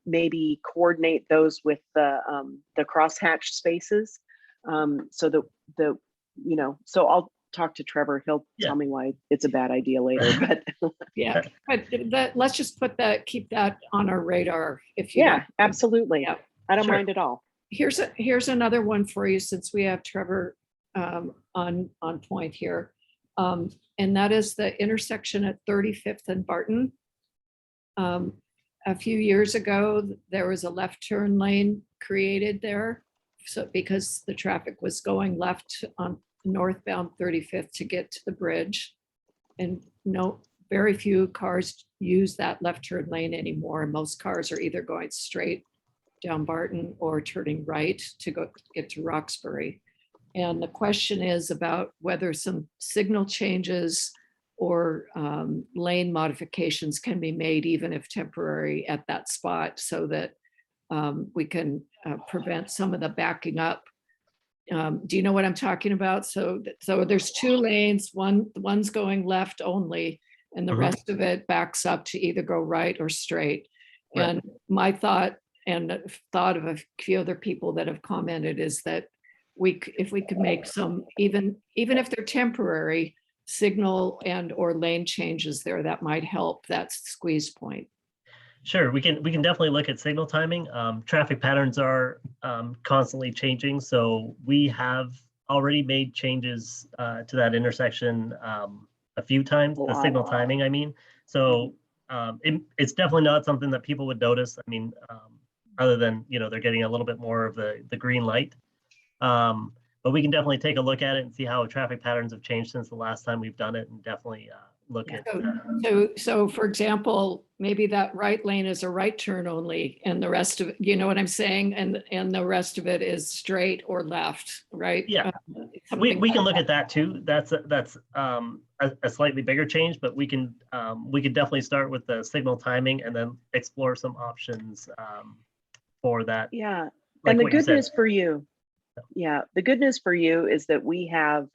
maybe coordinate those with the crosshatch spaces. So that you know, so I'll talk to Trevor. He'll tell me why it's a bad idea later. But yeah, but let's just keep that on our radar. If you don't. Absolutely. Yeah. I don't mind at all. Here's another one for you, since we have Trevor on point here, and that is the intersection at 35th and Barton. A few years ago, there was a left turn lane created there, so because the traffic was going left on northbound 35th to get to the bridge, and very few cars use that left turn lane anymore. Most cars are either going straight down Barton or turning right to get to Roxbury. And the question is about whether some signal changes or lane modifications can be made, even if temporary, at that spot, so that we can prevent some of the backing up. Do you know what I'm talking about? So there's 2 lanes, one's going left only, and the rest of it backs up to either go right or straight. Right. And my thought, and the thought of a few other people that have commented, is that if we could make some, even if they're temporary, signal and or lane changes there, that might help that squeeze point. Sure, we can definitely look at signal timing. Traffic patterns are constantly changing, so we have already made changes to that intersection a few times. The signal timing, I mean. So it's definitely not something that people would notice. I mean, other than, they're getting a little bit more of the green light. But we can definitely take a look at it and see how traffic patterns have changed since the last time we've done it, and definitely look at. So for example, maybe that right lane is a right turn only and the rest of it, you know what I'm saying? And the rest of it is straight or left, right? Yeah, Something we can like look at that too. That's a slightly bigger change, but we can definitely start with the signal timing and then explore some options for that. Yeah. Like And the what you good said. news for you, the good news for you is that we have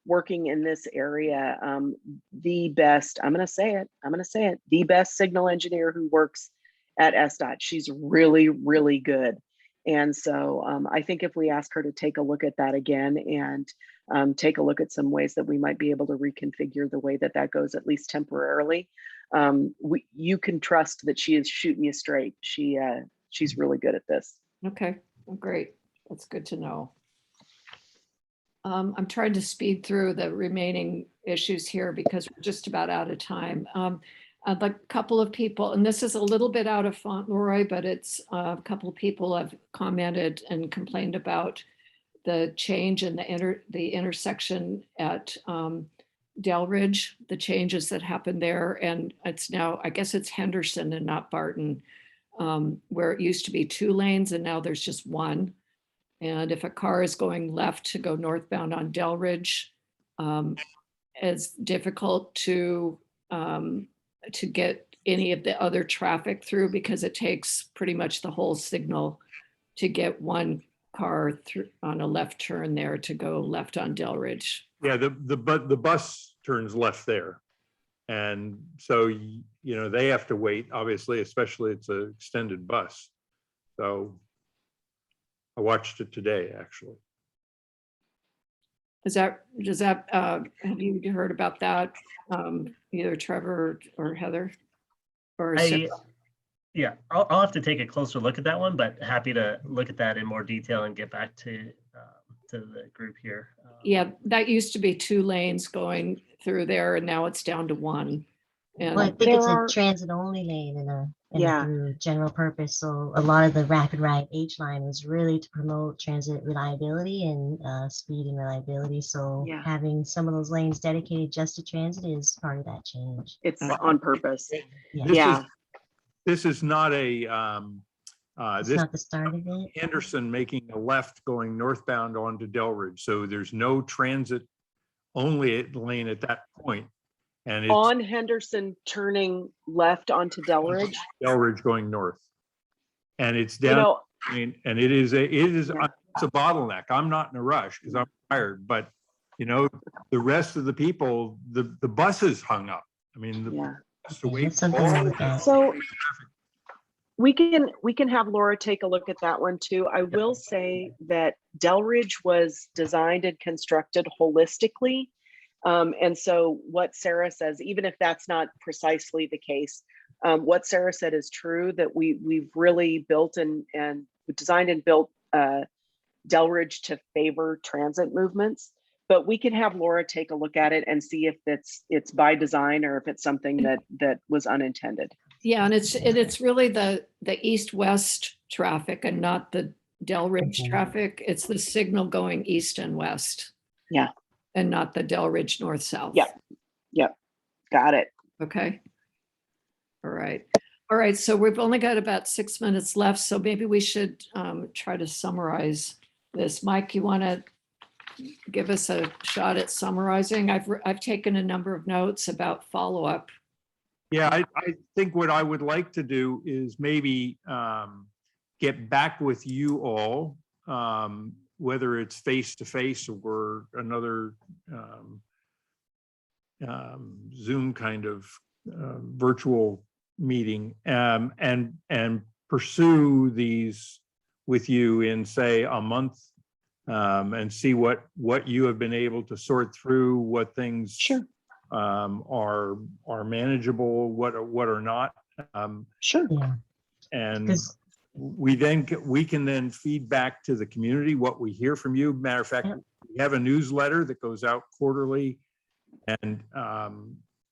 working in this area, the best, I'm going to say it, the best signal engineer who works at SDOT. She's really, really good. And so I think if we ask her to take a look at that again and take a look at some ways that we might be able to reconfigure the way that that goes, at least temporarily, you can trust that she is shooting you straight. She's really good at this. Okay, well, great. That's good to know. I'm trying to speed through the remaining issues here because we're just about out of time. I'd like a couple of people, and this is a little bit out of Fauntleroy, but it's a couple of people have commented and complained about the change in the intersection at Delridge, the changes that happened there. And it's now, I guess it's Henderson and not Barton, where it used to be 2 lanes and now there's just 1. And if a car is going left to go northbound on Delridge, it's difficult to get any of the other traffic through because it takes pretty much the whole signal to get one car through on a left turn there to go left on Delridge. Yeah, the bus turns left there. And so, they have to wait, obviously, especially it's an extended bus. So I watched it today, actually. Does that have you heard about that? Either Trevor or Heather? Or Yeah, I'll have to take a closer look at that one, but happy to look at that in more detail and get back to the group here. Yeah, that used to be 2 lanes going through there and now it's down to 1. And Well, I think it's a transit only lane and a through general purpose. So a lot of the rapid ride H line was really to promote transit reliability and speed and reliability. So having some of those lanes dedicated just to transit is part of that change. It's on purpose. This is not a It's not the start of it. Anderson making a left going northbound onto Delridge. So there's no transit only lane at that point. And it's on Henderson turning left onto Delridge. Delridge going north. And it's down, and it is it's a bottleneck. I'm not in a rush because I'm tired, but the rest of the people, the bus is hung up. I mean, so we can have Laura take a look at that one too. I will say that Delridge was designed and constructed holistically. And so what Sarah says, even if that's not precisely the case, what Sarah said is true, that we've really built and designed and built Delridge to favor transit movements. But we can have Laura take a look at it and see if it's by design or if it's something that was unintended. Yeah, and it's really the east-west traffic and not the Delridge traffic. It's the signal going east and west. Yeah. And not the Delridge north-south. Yep. Got it. Okay. All right. So we've only got about 6 minutes left. So maybe we should try to summarize this. Mike, you want to give us a shot at summarizing? I've taken a number of notes about follow-up. Yeah, I think what I would like to do is maybe get back with you all, whether it's face-to-face or another Zoom kind of virtual meeting, and pursue these with you in, say, a month, and see what you have been able to sort through, what things are manageable, what are not. And we can then feed back to the community what we hear from you. Matter of fact, we have a newsletter that goes out quarterly, and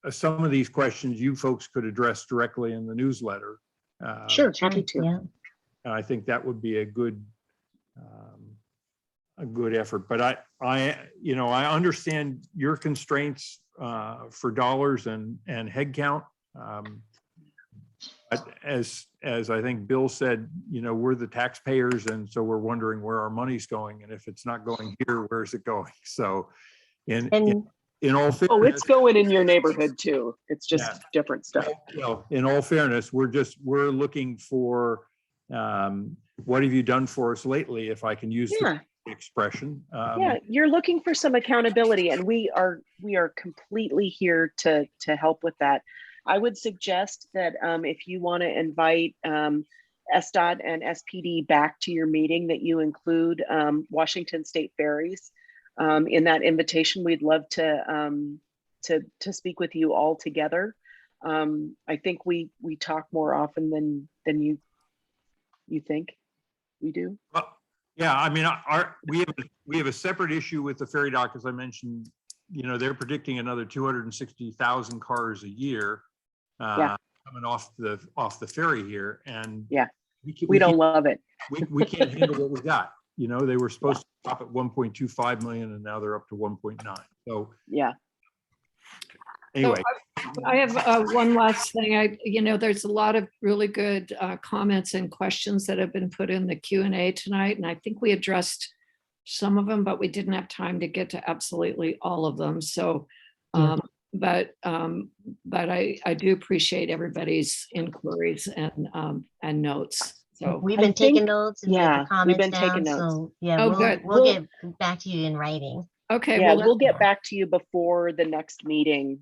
some of these questions you folks could address directly in the newsletter. Sure, happy to. I think that would be a good effort. But I understand your constraints for dollars and head count. But as I think Bill said, we're the taxpayers, and so we're wondering where our money's going, and if it's not going here, where's it going? So, in all fairness, Oh, it's going in your neighborhood too. It's just different stuff. well, in all fairness, we're looking for what have you done for us lately, if I can use the expression. Yeah, you're looking for some accountability, and we are completely here to help with that. I would suggest that if you want to invite SDOT and SPD back to your meeting, that you include Washington State Ferries in that invitation. We'd love to speak with you all together. I think we talk more often than you think we do. Well, yeah, I mean, we have a separate issue with the ferry dock, as I mentioned. They're predicting another 260,000 cars a year coming off the ferry here, and we don't love it. We can't handle what we got. They were supposed to stop at 1.25 million, and now they're up to 1.9. So anyway, so I have one last thing. There's a lot of really good comments and questions that have been put in the Q&A tonight, and I think we addressed some of them, but we didn't have time to get to absolutely all of them. So, but I do appreciate everybody's inquiries and notes. So we've been taking notes and we've been down, taking notes. so good. we'll get back to you in writing. Okay. Yeah, we'll get back to you before the next meeting.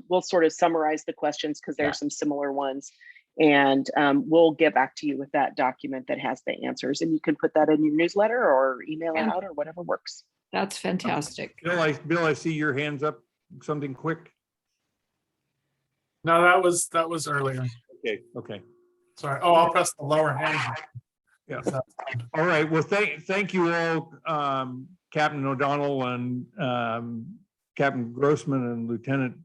We'll sort of summarize the questions because there's some similar ones. And we'll get back to you with that document that has the answers. And you can put that in your newsletter or email it out or whatever works. That's fantastic. Bill, I see your hands up. Something quick. No, that was earlier. Okay. Sorry. Oh, I'll press the lower hand. Yeah. All right. Well, thank you all, Captain O'Donnell and Captain Grossman and Lieutenant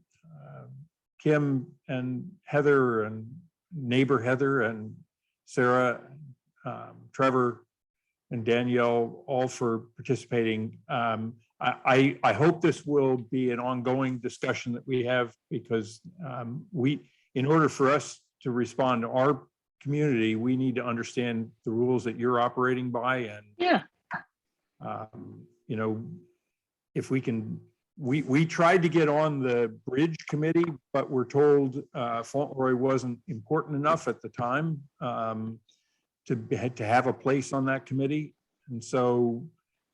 Kim and Heather and neighbor Heather and Sarah, Trevor and Danielle, all for participating. I hope this will be an ongoing discussion that we have, because in order for us to respond to our community, we need to understand the rules that you're operating by. And if we can, we tried to get on the bridge committee, but we're told Fauntleroy wasn't important enough at the time to have a place on that committee, and so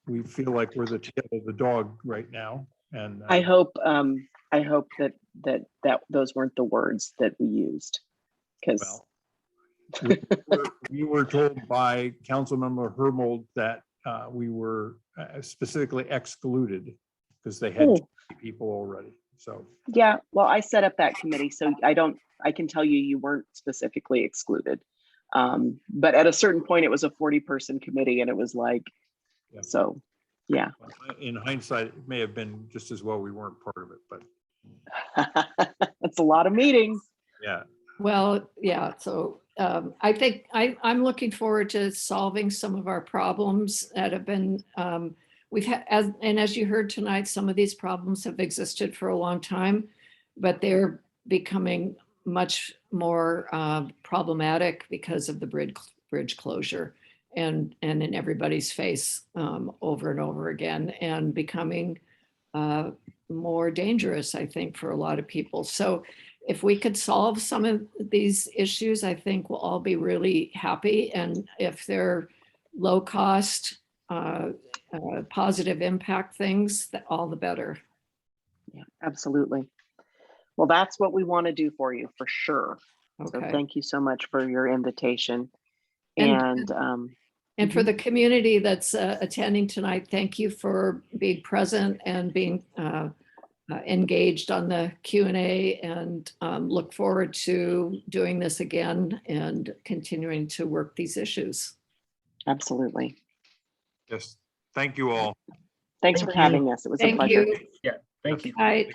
we feel like we're the tail of the dog right now. And I hope that those weren't the words that we used, because we were told by Council Member Herbold that we were specifically excluded because they had people already. So well, I set up that committee, so I can tell you weren't specifically excluded. But at a certain point, it was a 40-person committee, and it was like, so yeah. In hindsight, it may have been just as well we weren't part of it, but that's a lot of meetings. Yeah. Well, yeah. So I think I'm looking forward to solving some of our problems that have been we've had, as you heard tonight, some of these problems have existed for a long time, but they're becoming much more problematic because of the bridge closure and in everybody's face over and over again, and becoming more dangerous, I think, for a lot of people. So if we could solve some of these issues, I think we'll all be really happy. And if they're low cost, positive impact things, all the better. Yeah, absolutely. Well, that's what we want to do for you, for sure. Okay. So thank you so much for your invitation. And for the community that's attending tonight, thank you for being present and being engaged on the Q&A, and look forward to doing this again and continuing to work these issues. Absolutely. Yes. Thank you all. Thanks for having us. It was a pleasure. Yeah, thank you. Bye.